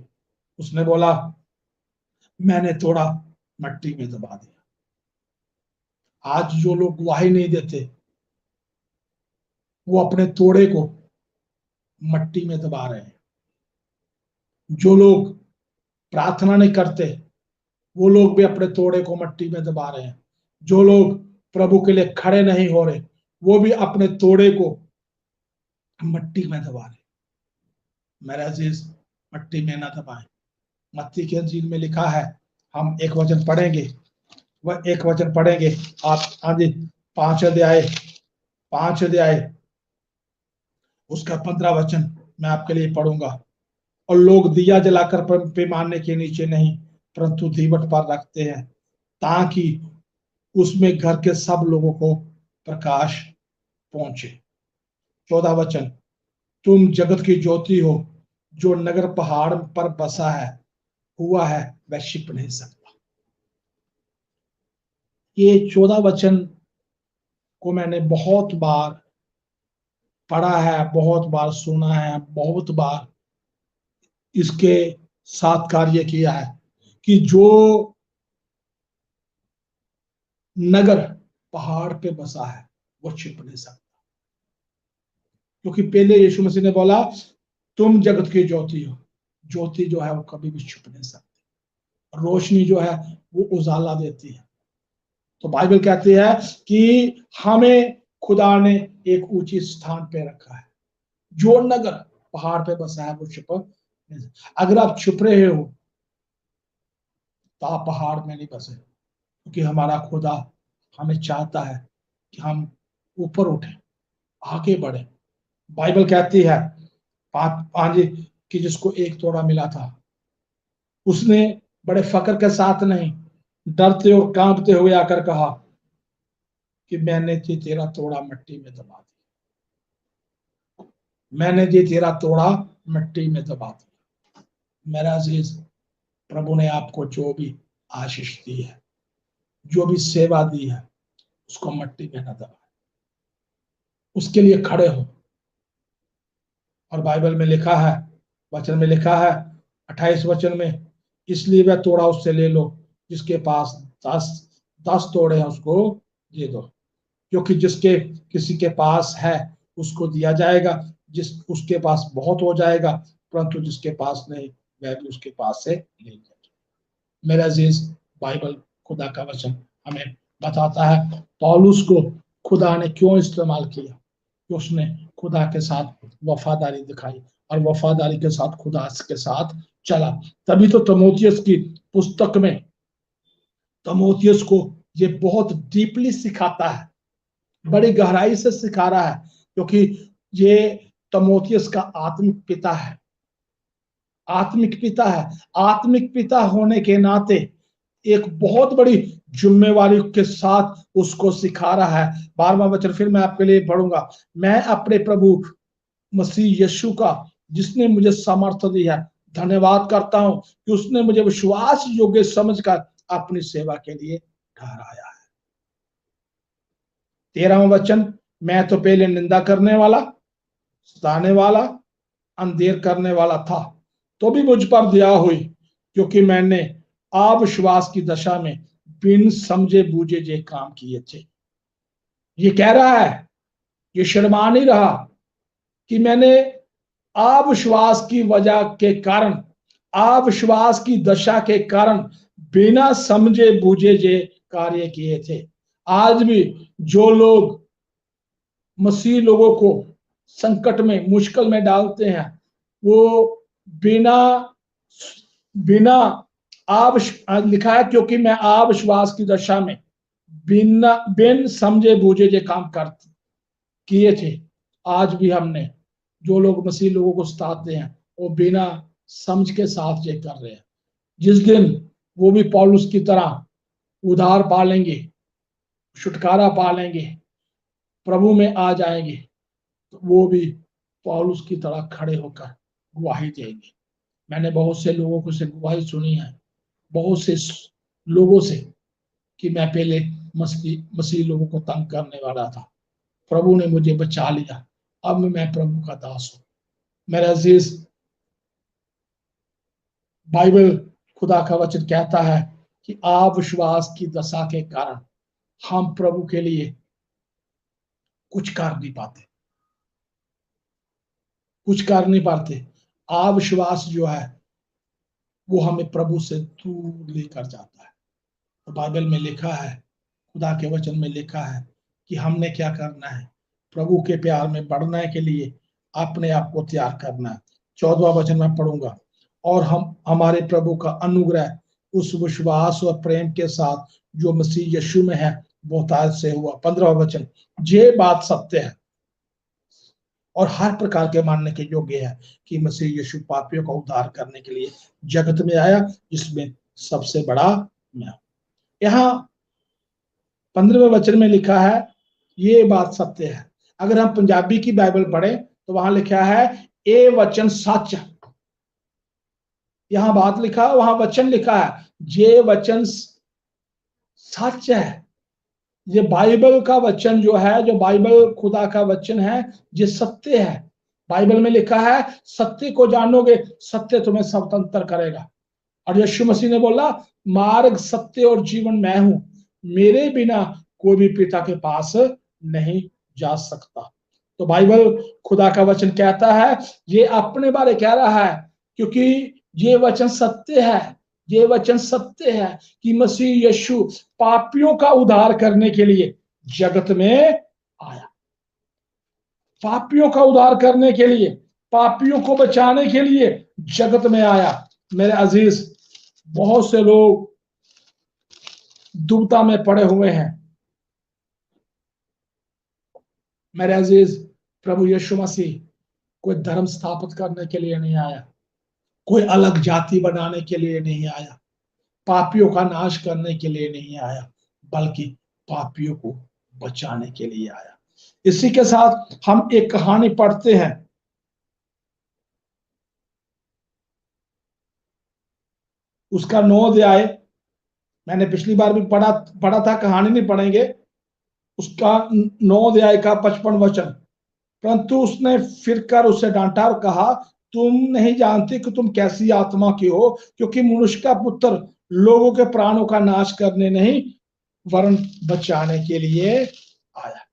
उसने बोला, मैंने थोड़ा मट्टी में दबा दिया। आज जो लोग गवाही नहीं देते वो अपने तोड़े को मट्टी में दबा रहे हैं। जो लोग प्रार्थना नहीं करते वो लोग भी अपने तोड़े को मट्टी में दबा रहे हैं। जो लोग प्रभु के लिए खड़े नहीं हो रहे वो भी अपने तोड़े को मट्टी में दबा रहे। मेरा अजीज, मट्टी में ना दबाएं। मत्ती के इंजील में लिखा है, हम एक वचन पढ़ेंगे, वह एक वचन पढ़ेंगे आप। हाँ जी, 5 अध्याय उसका 15 वचन मैं आपके लिए पढ़ूंगा। और लोग दिया जलाकर पैमाने के नीचे नहीं परंतु दीवट पर रखते हैं, ताकि उसमें घर के सब लोगों को प्रकाश पहुंचे। 14 वचन, तुम जगत की ज्योति हो। जो नगर पहाड़ पर बसा है हुआ है वह छिप नहीं सकता। ये 14 वचन को मैंने बहुत बार पढ़ा है, बहुत बार सुना है, बहुत बार इसके साथ कार्य किया है कि जो नगर पहाड़ पे बसा है वो छिप नहीं सकता। क्योंकि पहले यीशु मसीह ने बोला तुम जगत की ज्योति हो। ज्योति जो है वो कभी भी छुप नहीं सकती। रोशनी जो है वो उजाला देती है। तो बाइबल कहती है कि हमें खुदा ने एक ऊंची स्थान पे रखा है। जो नगर पहाड़ पे बसा है वो छुप नहीं सकता। अगर आप छुप रहे हो तो आप पहाड़ में नहीं बसे, क्योंकि हमारा खुदा हमें चाहता है कि हम ऊपर उठे, आगे बढ़े। बाइबल कहती है पांच कि जिसको एक तोड़ा मिला था उसने बड़े फकर के साथ नहीं, डरते और कांपते हुए आकर कहा कि मैंने जी तेरा तोड़ा मिट्टी में दबा दिया, मैंने जी तेरा तोड़ा मिट्टी में दबा दिया। मेरा अजीज, प्रभु ने आपको जो भी आशीष दी है, जो भी सेवा दी है, उसको मिट्टी में न दबाए, उसके लिए खड़े हो। और बाइबल में लिखा है, वचन में लिखा है 28 वचन में, इसलिए वह तोड़ा उससे ले लो जिसके पास 10 तोड़े हैं उसको दे दो, क्योंकि जिसके किसी के पास है उसको दिया जाएगा, जिस उसके पास बहुत हो जाएगा, परंतु जिसके पास नहीं वह भी उसके पास से ले जाएगा। मेरा अजीज, बाइबल खुदा का वचन हमें बताता है पौलुस को खुदा ने क्यों इस्तेमाल किया, कि उसने खुदा के साथ वफादारी दिखाई और वफादारी के साथ खुदा के साथ चला। तभी तो तीमुथियुस की पुस्तक में तीमुथियुस को ये बहुत डीपली सिखाता है, बड़ी गहराई से सिखा रहा है, क्योंकि ये तीमुथियुस का आत्मिक पिता है। आत्मिक पिता है। आत्मिक पिता होने के नाते एक बहुत बड़ी जिम्मेवारी के साथ उसको सिखा रहा है। 12वां वचन फिर मैं आपके लिए पढ़ूंगा। मैं अपने प्रभु मसीह यीशु का जिसने मुझे सामर्थ्य दिया धन्यवाद करता हूं कि उसने मुझे विश्वास योग्य समझकर अपनी सेवा के लिए ठहराया है। 13वां वचन, मैं तो पहले निंदा करने वाला, सताने वाला, अंधेर करने वाला था, तो भी मुझ पर दया हुई, क्योंकि मैंने अविश्वास की दशा में बिन समझे बूझे जे काम किए थे। ये कह रहा है, ये शर्मा नहीं रहा कि मैंने अविश्वास की वजह के कारण, अविश्वास की दशा के कारण बिना समझे बूझे जे कार्य किए थे। आज भी जो लोग मसीह लोगों को संकट में, मुश्किल में डालते हैं, वो बिना बिना लिखा है क्योंकि मैं अविश्वास की दशा में बिन समझे बूझे जे काम करते किए थे। आज भी हमने जो लोग मसीह लोगों को सताते हैं वो बिना समझ के साथ ये कर रहे हैं। जिस दिन वो भी पौलुस की तरह उधार पा लेंगे, छुटकारा पा लेंगे, प्रभु में आ जाएंगे, तो वो भी पौलुस की तरह खड़े होकर गवाही देंगे। मैंने बहुत से लोगों से गवाही सुनी है, बहुत से लोगों से, कि मैं पहले मसीह लोगों को तंग करने वाला था, प्रभु ने मुझे बचा लिया, अब मैं प्रभु का दास हूं। मेरे अजीज, बाइबल खुदा का वचन कहता है कि अविश्वास की दशा के कारण हम प्रभु के लिए कुछ कर नहीं पाते, कुछ कर नहीं पाते। अविश्वास जो है वो हमें प्रभु से दूर लेकर जाता है। तो बाइबल में लिखा है, खुदा के वचन में लिखा है कि हमने क्या करना है, प्रभु के प्यार में बढ़ने के लिए अपने आप को तैयार करना है। 14वां वचन में पढ़ूंगा, और हम हमारे प्रभु का अनुग्रह उस विश्वास और प्रेम के साथ जो मसीह यीशु में है बहुतायत से हुआ। 15वां वचन, ये बात सत्य है, और हर प्रकार के मानने के योग्य है कि मसीह यीशु पापियों का उद्धार करने के लिए जगत में आया, जिसमें सबसे बड़ा मैं। यहाँ 15वें वचन में लिखा है, ये बात सत्य है। अगर हम पंजाबी की बाइबल पढ़ें तो वहां लिखा है ए वचन सच। यहां बात लिखा है, वहां वचन लिखा है, ये वचन सच है। ये बाइबल का वचन जो है, जो बाइबल खुदा का वचन है, ये सत्य है। बाइबल में लिखा है सत्य को जानोगे, सत्य तुम्हें स्वतंत्र करेगा। और यीशु मसीह ने बोला मार्ग, सत्य और जीवन मैं हूं, मेरे बिना कोई भी पिता के पास नहीं जा सकता। तो बाइबल खुदा का वचन कहता है, ये अपने बारे कह रहा है, क्योंकि ये वचन सत्य है। ये वचन सत्य है कि मसीह यीशु पापियों का उद्धार करने के लिए जगत में आया। पापियों का उद्धार करने के लिए, पापियों को बचाने के लिए जगत में आया। मेरे अजीज, बहुत से लोग दुविधा में पड़े हुए हैं। मेरे अजीज, प्रभु यीशु मसीह कोई धर्म स्थापित करने के लिए नहीं आया, कोई अलग जाति बनाने के लिए नहीं आया, पापियों का नाश करने के लिए नहीं आया, बल्कि पापियों को बचाने के लिए आया। इसी के साथ हम एक कहानी पढ़ते हैं। उसका 9 अध्याय, मैंने पिछली बार भी पढ़ा था, कहानी नहीं पढ़ेंगे। उसका 9 अध्याय का 55 वचन। परंतु उसने फिर कर उसे डांटा और कहा, तुम नहीं जानते कि तुम कैसी आत्मा की हो, क्योंकि मनुष्य का पुत्र लोगों के प्राणों का नाश करने नहीं, वरन बचाने के लिए आया।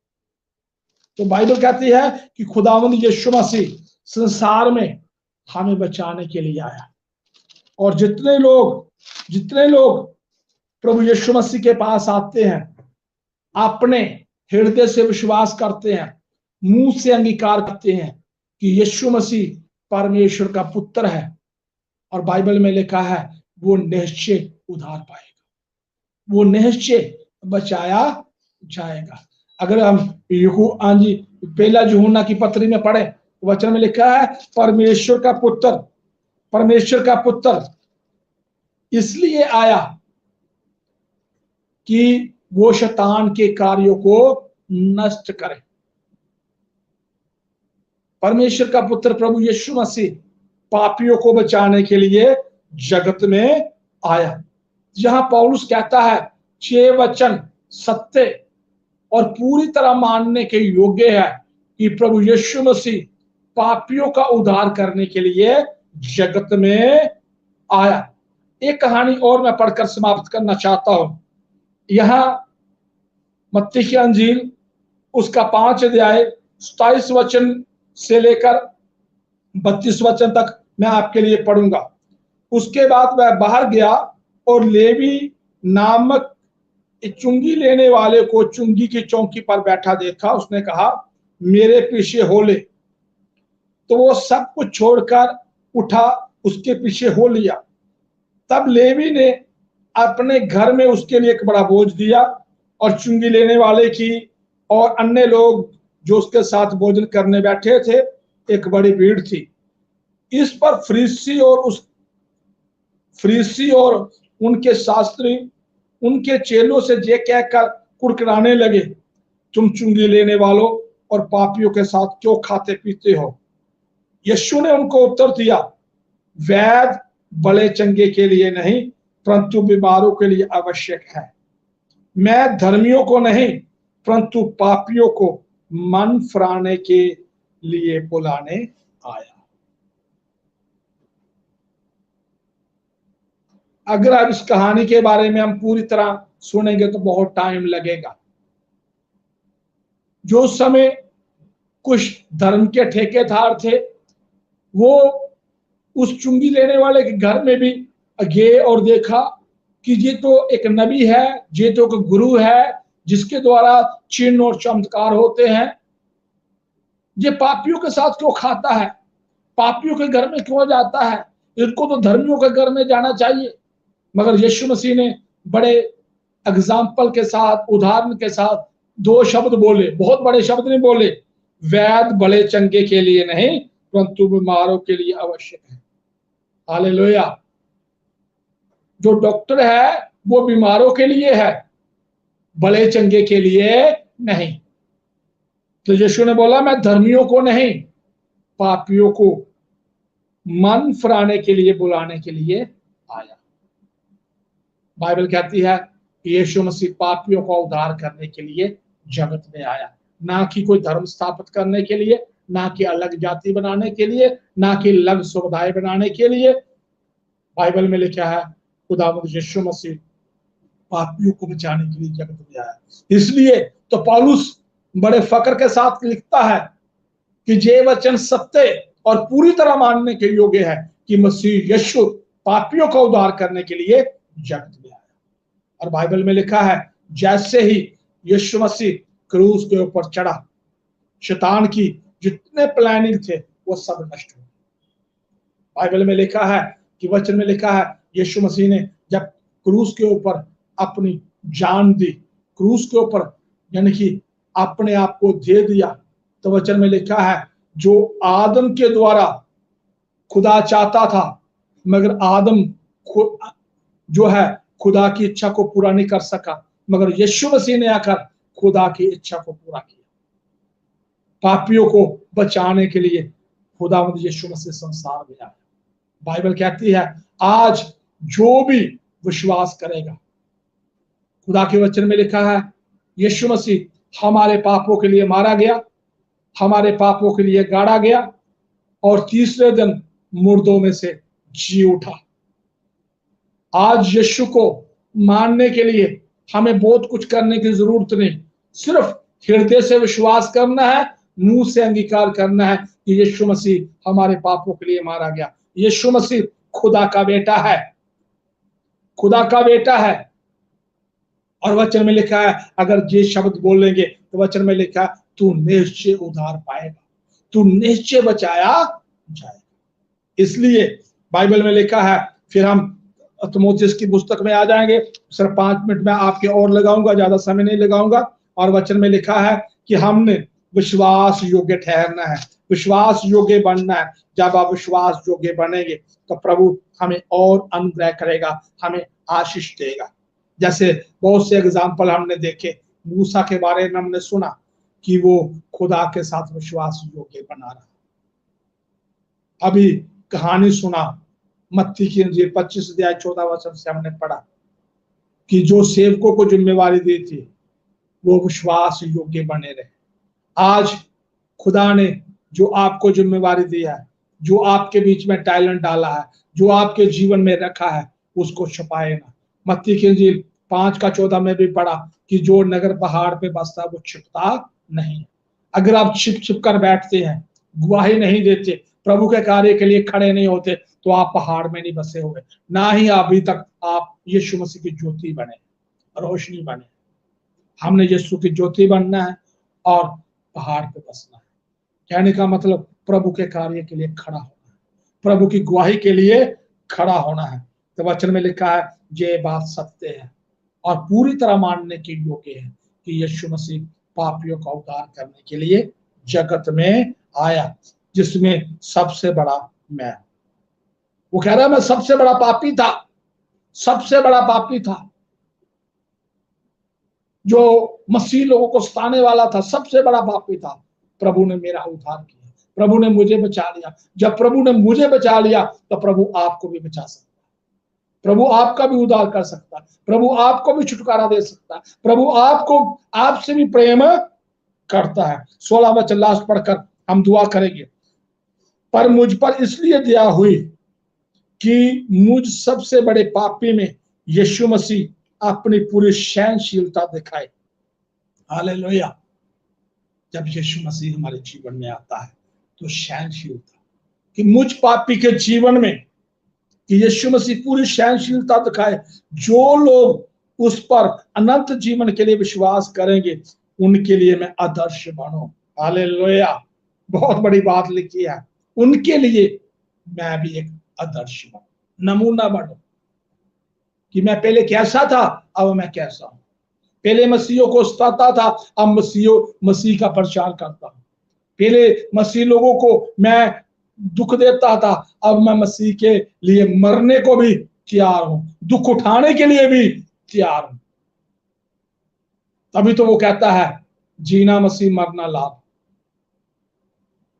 तो बाइबल कहती है कि खुदावंद यीशु मसीह संसार में हमें बचाने के लिए आया। और जितने लोग प्रभु यीशु मसीह के पास आते हैं, अपने हृदय से विश्वास करते हैं, मुंह से अंगीकार करते हैं कि यीशु मसीह परमेश्वर का पुत्र है, और बाइबल में लिखा है वो निश्चय उद्धार पाएगा, वो निश्चय बचाया जाएगा। अगर हम पहला यूहन्ना की पत्री में पढ़े, वचन में लिखा है परमेश्वर का पुत्र इसलिए आया कि वो शैतान के कार्यों को नष्ट करे। परमेश्वर का पुत्र प्रभु यीशु मसीह पापियों को बचाने के लिए जगत में आया। जहां पौलुस कहता है ये वचन सत्य और पूरी तरह मानने के योग्य है कि प्रभु यीशु मसीह पापियों का उद्धार करने के लिए जगत में आया। एक कहानी और मैं पढ़कर समाप्त करना चाहता हूं। यहां मत्ती की अंजील उसका 5 अध्याय 27 वचन से लेकर 32 वचन तक मैं आपके लिए पढ़ूंगा। उसके बाद वह बाहर गया और लेवी नामक चुंगी लेने वाले को चुंगी की चौकी पर बैठा देखा। उसने कहा मेरे पीछे हो ले। तो वो सब कुछ छोड़कर उठा, उसके पीछे हो लिया। तब लेवी ने अपने घर में उसके लिए एक बड़ा बोझ दिया, और चुंगी लेने वाले की और अन्य लोग जो उसके साथ भोजन करने बैठे थे, एक बड़ी भीड़ थी। इस पर फरीसी और उनके शास्त्री उनके चेलों से ये कहकर कुड़कुड़ाने लगे, तुम चुंगी लेने वालों और पापियों के साथ क्यों खाते पीते हो? यीशु ने उनको उत्तर दिया, वैद्य बड़े चंगे के लिए नहीं, परंतु बीमारों के लिए आवश्यक है। मैं धर्मियों को नहीं, परंतु पापियों को मन फिराने के लिए बुलाने आया। अगर अब इस कहानी के बारे में हम पूरी तरह सुनेंगे तो बहुत टाइम लगेगा। जो समय कुछ धर्म के ठेकेदार थे, वो उस चुंगी लेने वाले के घर में भी गए और देखा कि ये तो एक नबी है, ये तो एक गुरु है जिसके द्वारा चिन्ह और चमत्कार होते हैं। ये पापियों के साथ क्यों खाता है, पापियों के घर में क्यों जाता है? इनको तो धर्मियों के घर में जाना चाहिए। मगर यीशु मसीह ने बड़े एग्जाम्पल के साथ, उदाहरण के साथ 2 शब्द बोले, बहुत बड़े शब्द नहीं बोले। वैद्य भले चंगे के लिए नहीं परंतु बीमारों के लिए आवश्यक है। हालेलुया। जो डॉक्टर है वो बीमारों के लिए है, भले चंगे के लिए नहीं। तो यीशु ने बोला मैं धर्मियों को नहीं पापियों को मन फिराने के लिए बुलाने के लिए आया। बाइबल कहती है कि यीशु मसीह पापियों का उद्धार करने के लिए जगत में आया, ना कि कोई धर्म स्थापित करने के लिए, ना कि अलग जाति बनाने के लिए, ना कि अलग समुदाय बनाने के लिए। बाइबल में लिखा है खुदावंद यीशु मसीह पापियों को बचाने के लिए जगत में आया। इसलिए तो पौलुस बड़े फक्र के साथ लिखता है कि ये वचन सत्य और पूरी तरह मानने के योग्य है कि मसीह यीशु पापियों का उद्धार करने के लिए जगत में आया। और बाइबल में लिखा है जैसे ही यीशु मसीह क्रूस के ऊपर चढ़ा, शैतान की जितने प्लानिंग थे वो सब नष्ट हो गए। बाइबल में लिखा है कि वचन में लिखा है यीशु मसीह ने जब क्रूस के ऊपर अपनी जान दी, क्रूस के ऊपर यानी कि अपने आप को दे दिया, तो वचन में लिखा है जो आदम के द्वारा खुदा चाहता था मगर आदम जो है खुदा की इच्छा को पूरा नहीं कर सका, मगर यीशु मसीह ने आकर खुदा की इच्छा को पूरा किया। पापियों को बचाने के लिए खुदावंद यीशु मसीह संसार में आया। बाइबल कहती है आज जो भी विश्वास करेगा, खुदा के वचन में लिखा है यीशु मसीह हमारे पापों के लिए मारा गया, हमारे पापों के लिए गाड़ा गया और तीसरे दिन मुर्दों में से जी उठा। आज यीशु को मानने के लिए हमें बहुत कुछ करने की जरूरत नहीं, सिर्फ हृदय से विश्वास करना है, मुंह से अंगीकार करना है कि यीशु मसीह हमारे पापों के लिए मारा गया। यीशु मसीह खुदा का बेटा है, खुदा का बेटा है। और वचन में लिखा है अगर ये शब्द बोलेंगे तो वचन में लिखा है तू निश्चय उद्धार पाएगा, तू निश्चय बचाया जाएगा। इसलिए बाइबल में लिखा है, फिर हम तीमुथियुस की पुस्तक में आ जाएंगे, सिर्फ 5 मिनट में आपके और लगाऊंगा, ज्यादा समय नहीं लगाऊंगा। और वचन में लिखा है कि हमने विश्वास योग्य ठहरना है, विश्वास योग्य बनना है। जब आप विश्वास योग्य बनेंगे तो प्रभु हमें और अनुग्रह करेगा, हमें आशीष देगा। जैसे बहुत से एग्जाम्पल हमने देखे, मूसा के बारे में हमने सुना कि वो खुदा के साथ विश्वास योग्य बना रहा। अभी कहानी सुना मत्ती की इंजील 25 अध्याय 14 वचन से हमने पढ़ा कि जो सेवकों को जिम्मेवारी दी थी वो विश्वास योग्य बने रहे। आज खुदा ने जो आपको जिम्मेवारी दी है, जो आपके बीच में टैलेंट डाला है, जो आपके जीवन में रखा है, उसको छुपाए ना। मत्ती की इंजील 5:14 में भी पढ़ा कि जो नगर पहाड़ पे बसता वो छिपता नहीं। अगर आप छिप छिप कर बैठते हैं, गवाही नहीं देते, प्रभु के कार्य के लिए खड़े नहीं होते, तो आप पहाड़ में नहीं बसे हुए, ना ही अभी तक आप यीशु मसीह की ज्योति बने, रोशनी बने। हमने यीशु की ज्योति बनना है और पहाड़ पे बसना है। कहने का मतलब प्रभु के कार्य के लिए खड़ा होना है, प्रभु की गवाही के लिए खड़ा होना है। तो वचन में लिखा है ये बात सत्य है और पूरी तरह मानने के योग्य है कि यीशु मसीह पापियों का उद्धार करने के लिए जगत में आया, जिसमें सबसे बड़ा मैं। वो कह रहा है मैं सबसे बड़ा पापी था, सबसे बड़ा पापी था जो मसीह लोगों को सताने वाला था, सबसे बड़ा पापी था। प्रभु ने मेरा उद्धार किया, प्रभु ने मुझे बचा लिया। जब प्रभु ने मुझे बचा लिया तो प्रभु आपको भी बचा सकता है, प्रभु आपका भी उद्धार कर सकता है, प्रभु आपको भी छुटकारा दे सकता है, प्रभु आपको आपसे भी प्रेम करता है। 16 वचन लास्ट पढ़कर हम दुआ करेंगे। पर मुझ पर इसलिए दया हुई कि मुझ सबसे बड़े पापी में यीशु मसीह अपनी पूरी सहनशीलता दिखाए। हालेलुया। जब यीशु मसीह हमारे जीवन में आता है तो सहनशीलता, कि मुझ पापी के जीवन में कि यीशु मसीह पूरी सहनशीलता दिखाए। जो लोग उस पर अनंत जीवन के लिए विश्वास करेंगे उनके लिए मैं आदर्श बनूं। हालेलुया। बहुत बड़ी बात लिखी है, उनके लिए मैं भी एक आदर्श बनूं, नमूना बनूं कि मैं पहले कैसा था अब मैं कैसा हूं। पहले मसीहों को सताता था, अब मसीह का प्रचार करता हूं। पहले मसीह लोगों को मैं दुख देता था, अब मैं मसीह के लिए मरने को भी तैयार हूं, दुख उठाने के लिए भी तैयार हूं। तभी तो वो कहता है जीना मसीह मरना लाभ।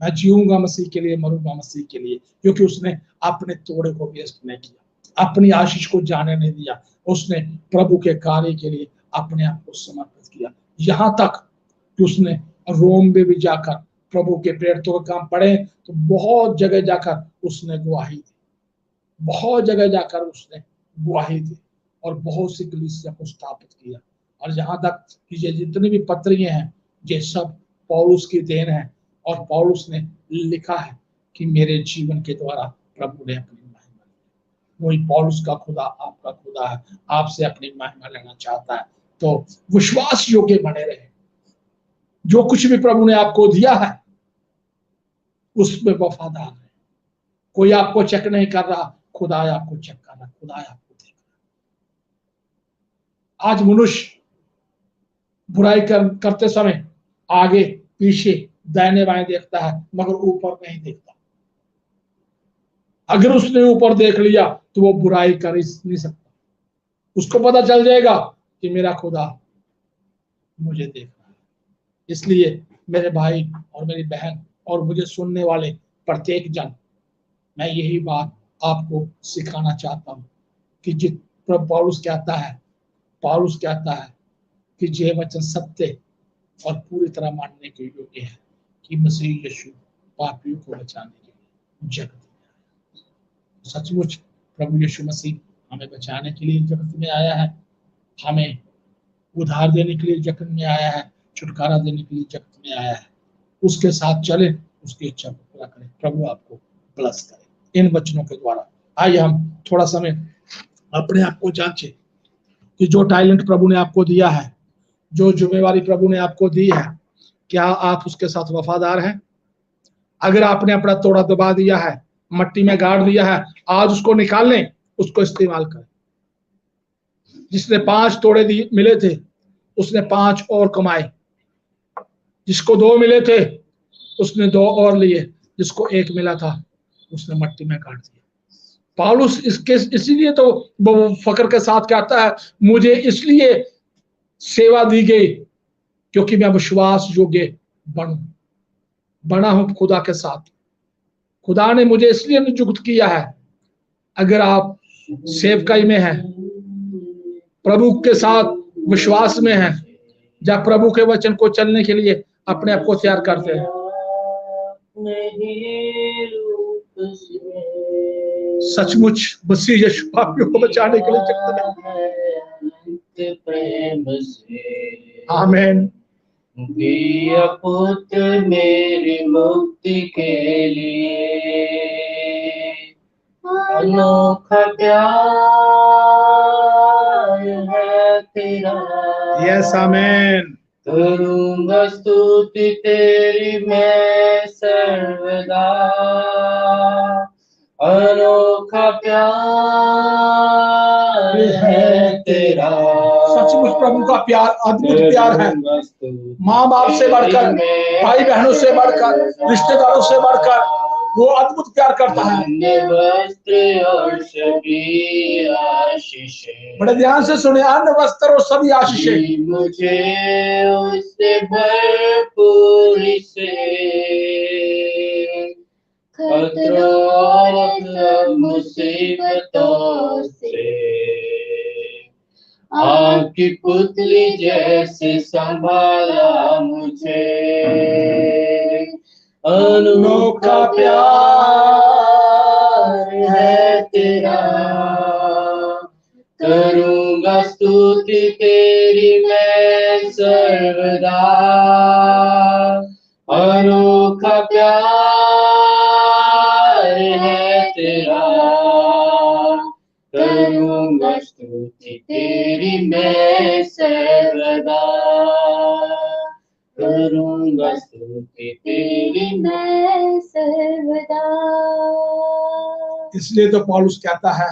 मैं जीऊंगा मसीह के लिए, मरूंगा मसीह के लिए, क्योंकि उसने अपने तोड़े को वेस्ट नहीं किया, अपनी आशीष को जाने नहीं दिया, उसने प्रभु के कार्य के लिए अपने आप को समर्पित किया। यहां तक कि उसने रोम में भी जाकर प्रभु के प्रेरितों का काम पढ़े तो बहुत जगह जाकर उसने गवाही दी, बहुत जगह जाकर उसने गवाही दी और बहुत सी कलीसिया को स्थापित किया। और जहां तक कि ये जितनी भी पत्रियां हैं ये सब पौलुस की देन है, और पौलुस ने लिखा है कि मेरे जीवन के द्वारा प्रभु ने अपनी महिमा ली। वही पौलुस का खुदा आपका खुदा है, आपसे अपनी महिमा लेना चाहता है। तो विश्वास योग्य बने रहे, जो कुछ भी प्रभु ने आपको दिया है उसमें वफादार है। कोई आपको चेक नहीं कर रहा, खुदा आपको चेक कर रहा, खुदा आपको देख रहा। आज मनुष्य बुराई करते समय आगे पीछे दाहिने बाएं देखता है मगर ऊपर नहीं देखता। अगर उसने ऊपर देख लिया तो वो बुराई कर ही नहीं सकता। उसको पता चल जाएगा कि मेरा खुदा मुझे देख रहा है। इसलिए मेरे भाई और मेरी बहन और मुझे सुनने वाले प्रत्येक जन, मैं यही बात आपको सिखाना चाहता हूं कि जित पौलुस कहता है कि ये वचन सत्य और पूरी तरह मानने के योग्य है कि मसीह यीशु पापियों को बचाने के लिए जगत में आया। सचमुच प्रभु यीशु मसीह हमें बचाने के लिए जगत में आया है, हमें उद्धार देने के लिए जगत में आया है, छुटकारा देने के लिए जगत में आया है। उसके साथ चले, उसकी इच्छा को पूरा करें। प्रभु आपको ब्लेस करे इन वचनों के द्वारा। आइए हम थोड़ा समय अपने आप को जांचें कि जो टैलेंट प्रभु ने आपको दिया है, जो जिम्मेवारी प्रभु ने आपको दी है, क्या आप उसके साथ वफादार हैं? अगर आपने अपना तोड़ा दबा दिया है, मट्टी में गाड़ दिया है, आज उसको निकाल लें, उसको इस्तेमाल करें। जिसने 5 तोड़े मिले थे उसने 5 और कमाए, जिसको 2 मिले थे उसने 2 और लिए, जिसको 1 मिला था उसने मट्टी में गाड़ दिया। पौलुस इसीलिए तो वो फकर के साथ कहता है मुझे इसलिए सेवा दी गई क्योंकि मैं विश्वास योग्य बना हूं खुदा के साथ। खुदा ने मुझे इसलिए नियुक्त किया है। अगर आप सेवकाई में हैं, प्रभु के साथ विश्वास में हैं, जब प्रभु के वचन को चलने के लिए अपने आप को तैयार करते हैं, सचमुच मसीह यीशु पापियों को बचाने के लिए आमीन। दिया पुत्र मेरी मुक्ति के लिए, अनोखा प्यार है तेरा। यस आमीन। करूंगा स्तुति तेरी मैं सर्वदा, अनोखा प्यार है तेरा। सचमुच प्रभु का प्यार अद्भुत प्यार है। माँ बाप से बढ़कर, भाई बहनों से बढ़कर, रिश्तेदारों से बढ़कर वो अद्भुत प्यार करता है। बड़े ध्यान से सुने, अन्न वस्त्र और सभी आशीषें मुझे उससे भरपूरी से, खतरों और मुसीबतों से आपकी पुतली जैसे संभाला मुझे। अनोखा प्यार है तेरा, करूंगा स्तुति तेरी मैं सर्वदा। अनोखा प्यार है तेरा, करूंगा स्तुति तेरी मैं सर्वदा। करूंगा स्तुति तेरी मैं सर्वदा। इसलिए तो पौलुस कहता है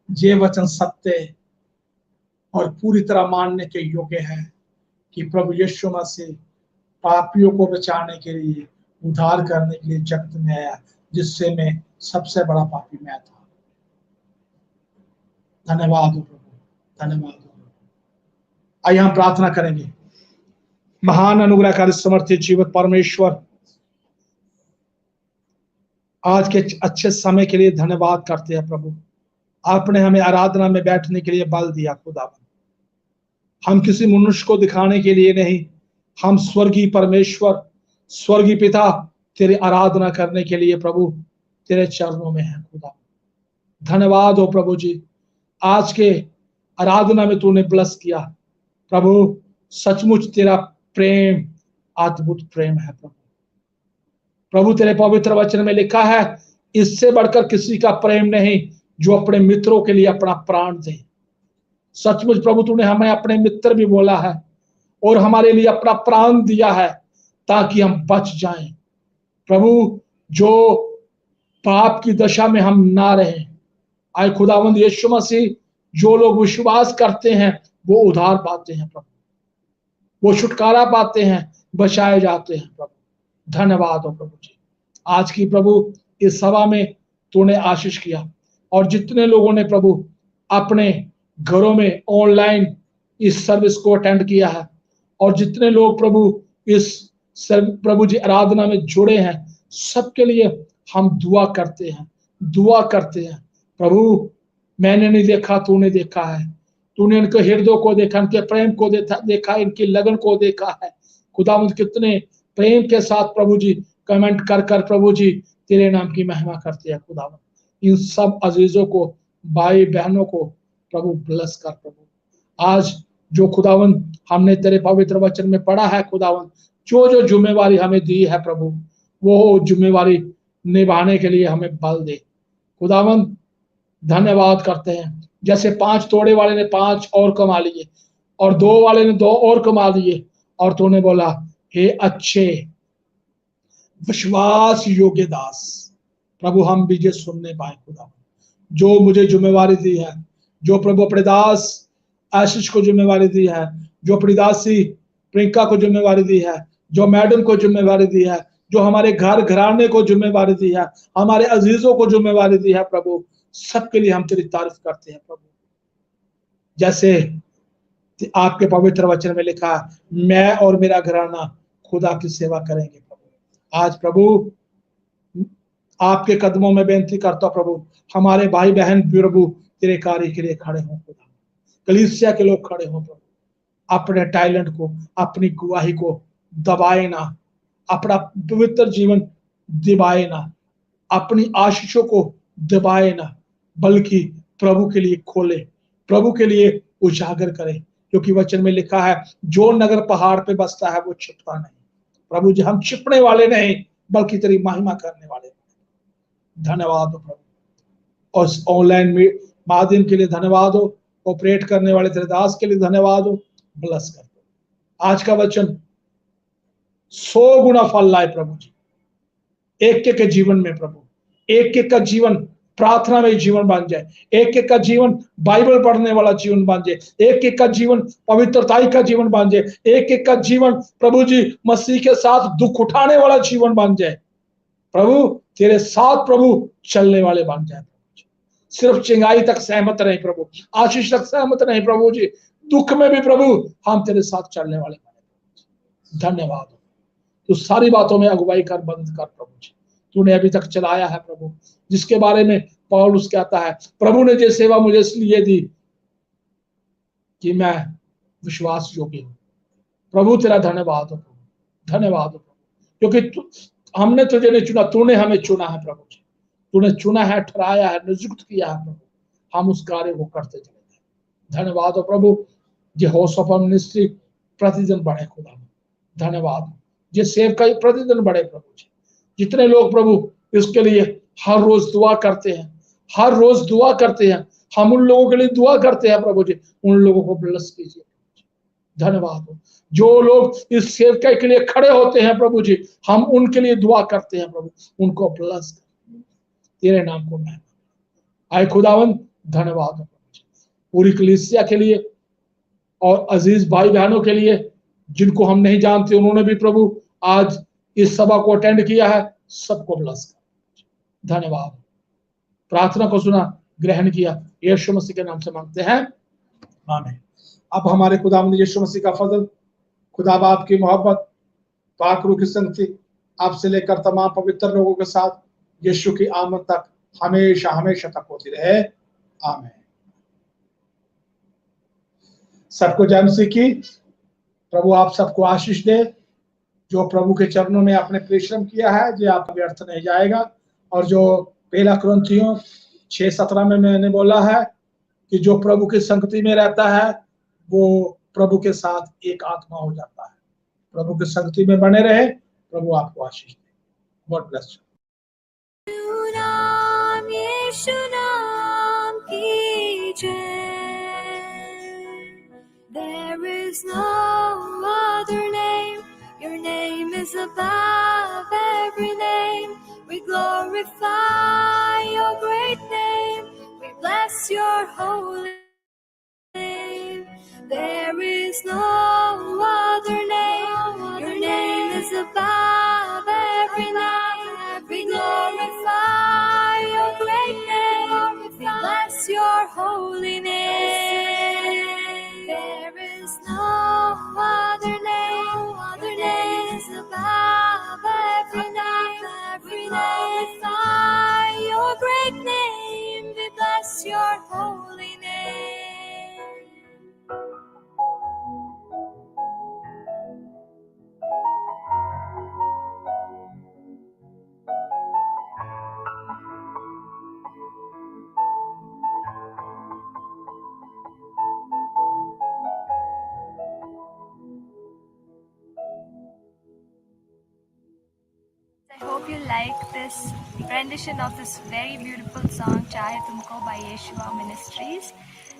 ये वचन सत्य और पूरी तरह मानने के योग्य है कि प्रभु यीशु मसीह पापियों को बचाने के लिए उद्धार करने के लिए जगत में आया, जिससे मैं सबसे बड़ा पापी मैं था। धन्यवाद हो प्रभु, धन्यवाद हो प्रभु। आइए हम प्रार्थना करेंगे। महान अनुग्रहकारी समर्थी जीवित परमेश्वर, आज के अच्छे समय के लिए धन्यवाद करते हैं प्रभु। आपने हमें आराधना में बैठने के लिए बल दिया खुदा। हम किसी मनुष्य को दिखाने के लिए नहीं, हम स्वर्गीय परमेश्वर, स्वर्गीय पिता तेरी आराधना करने के लिए प्रभु तेरे चरणों में है खुदा। धन्यवाद हो प्रभु जी, आज के आराधना में तूने ब्लेस किया प्रभु। सचमुच तेरा प्रेम अद्भुत प्रेम है प्रभु। प्रभु तेरे पवित्र वचन में लिखा है, इससे बढ़कर किसी का प्रेम नहीं जो अपने मित्रों के लिए अपना प्राण दे। सचमुच प्रभु तूने हमें अपने मित्र भी बोला है और हमारे लिए अपना प्राण दिया है ताकि हम बच जाएं प्रभु, जो पाप की दशा में हम ना रहें। आए खुदावंद यीशु मसीह, जो लोग विश्वास करते हैं वो उद्धार पाते हैं प्रभु, वो छुटकारा पाते हैं, बचाए जाते हैं प्रभु। धन्यवाद हो प्रभु जी। आज की प्रभु इस सभा में तूने आशीष किया, और जितने लोगों ने प्रभु अपने घरों में ऑनलाइन इस सर्विस को अटेंड किया है, और जितने लोग प्रभु इस प्रभु जी आराधना में जुड़े हैं, सबके लिए हम दुआ करते हैं, दुआ करते हैं प्रभु। मैंने नहीं देखा, तूने देखा है। तूने इनके हृदय को देखा, इनके प्रेम को देखा, इनकी लगन को देखा है खुदावंद। कितने प्रेम के साथ प्रभु जी कमेंट कर कर प्रभु जी तेरे नाम की महिमा करते हैं खुदावंद। इन सब अजीजों को, भाई बहनों को प्रभु ब्लेस कर प्रभु। आज जो खुदावंद हमने तेरे पवित्र वचन में पढ़ा है खुदावंद, जो जो जिम्मेवारी हमें दी है प्रभु, वो जिम्मेवारी निभाने के लिए हमें बल दे खुदावंद। धन्यवाद करते हैं, जैसे 5 तोड़े वाले ने 5 और कमा लिए, और 2 वाले ने 2 और कमा लिए, और तूने बोला, हे अच्छे विश्वास योग्य दास। प्रभु हम भी ये सुनने पाए खुदा, जो मुझे जिम्मेवारी दी है, जो प्रभु अपने दास आशीष को जिम्मेवारी दी है, जो अपनी दासी प्रियंका को जिम्मेवारी दी है, जो मैडम को जिम्मेवारी दी है, जो हमारे घर घराने को जिम्मेवारी दी है, हमारे अजीजों को जिम्मेवारी दी है प्रभु, सबके लिए हम तेरी तारीफ करते हैं प्रभु। जैसे आपके पवित्र वचन में लिखा, मैं और मेरा घराना खुदा की सेवा करेंगे प्रभु। आज प्रभु आपके कदमों में बेनती करता प्रभु, हमारे भाई बहन प्रभु तेरे कार्य के लिए खड़े हों खुदा। कलीसिया के लोग खड़े हों प्रभु, अपने टैलेंट को, अपनी गवाही को दबाए ना, अपना पवित्र जीवन दबाए ना, अपनी आशीषों को दबाए ना, बल्कि प्रभु के लिए खोले, प्रभु के लिए उजागर करे। क्योंकि वचन में लिखा है, जो नगर पहाड़ पे बसता है वो छिपता नहीं। प्रभु जी हम छिपने वाले नहीं, बल्कि तेरी महिमा करने वाले। धन्यवाद हो प्रभु, और ऑनलाइन माध्यम के लिए धन्यवाद हो, ऑपरेट करने वाले तेरे दास के लिए धन्यवाद हो। ब्लेस कर दो। आज का वचन 100 गुना फल लाए प्रभु जी एक एक के जीवन में प्रभु। एक एक का जीवन प्रार्थना में जीवन बन जाए, एक एक का जीवन बाइबल पढ़ने वाला जीवन बन जाए, एक एक का जीवन पवित्रताई का जीवन बन जाए, एक एक का जीवन प्रभु जी मसीह के साथ दुख उठाने वाला जीवन बन जाए प्रभु, तेरे साथ प्रभु चलने वाले बन जाए। सिर्फ चिंगाई तक सहमत रहे प्रभु, आशीष तक सहमत रहे प्रभु जी, दुख में भी प्रभु हम तेरे साथ चलने वाले बने। धन्यवाद। तो सारी बातों में अगुवाई कर, बंद कर प्रभु जी। तूने अभी तक चलाया है प्रभु, जिसके बारे में पौलुस कहता है, प्रभु ने ये सेवा मुझे इसलिए दी कि मैं विश्वास योग्य हूं। प्रभु तेरा धन्यवाद हो प्रभु, धन्यवाद हो प्रभु, क्योंकि हमने तुझे नहीं चुना, तूने हमें चुना है प्रभु जी। तूने चुना है, ठहराया है, नियुक्त किया है प्रभु, हम उस कार्य को करते चले गए। धन्यवाद हो प्रभु, ये हौसला मिनिस्ट्री प्रतिदिन बढ़े खुदा। धन्यवाद, ये सेवका प्रतिदिन बढ़े प्रभु जी। जितने लोग प्रभु इसके लिए हर रोज दुआ करते हैं, हर रोज दुआ करते हैं, हम उन लोगों के लिए दुआ करते हैं प्रभु जी, उन लोगों को ब्लेस कीजिए। धन्यवाद हो, जो लोग इस सेवकाई के लिए खड़े होते हैं प्रभु जी, हम उनके लिए दुआ करते हैं प्रभु, उनको ब्लेस तेरे नाम को मैं आए खुदावन। धन्यवाद हो प्रभु जी, पूरी कलीसिया के लिए और अजीज भाई बहनों के लिए जिनको हम नहीं जानते, उन्होंने भी प्रभु आज इस सभा को अटेंड किया है, सबको ब्लेस कर। धन्यवाद। प्रार्थना को सुना, ग्रहण किया, यीशु मसीह के नाम से मांगते हैं, आमीन। अब हमारे खुदावंद यीशु मसीह का फजल, खुदा बाप की मोहब्बत, पाक रूह की संगति आपसे लेकर तमाम पवित्र लोगों के साथ यीशु की आमद तक हमेशा हमेशा तक होती रहे, आमीन। सबको जय मसीह की। प्रभु आप सबको आशीष दे। जो प्रभु के चरणों में आपने परिश्रम किया है, जो आप व्यर्थ नहीं जाएगा। और जो पहला कुरिन्थियों 6:17 में मैंने बोला है कि जो प्रभु की संगति में रहता है वो प्रभु के साथ एक आत्मा हो जाता है। प्रभु की संगति में बने रहे। प्रभु आपको आशीष दे। God bless you. नाम यीशु नाम की जय। There is no other name. Your name is above every name. We glorify your great name. We bless your holy name. There is no other name. Your name is above every name. We glorify your great name. We bless your holy name. There is no other name. Other name is above every name. We glorify your great name. We bless your holy name. I hope you like this rendition of this very beautiful song, Chahe Tumko by Yeshua Ministries.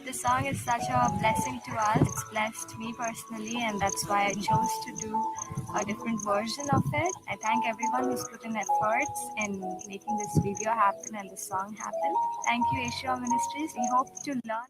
This song is such a blessing to us. It's blessed me personally, and that's why I chose to do a different version of it. I thank everyone who's put in efforts in making this video happen and this song happen. Thank you, Yeshua Ministries. We hope to learn.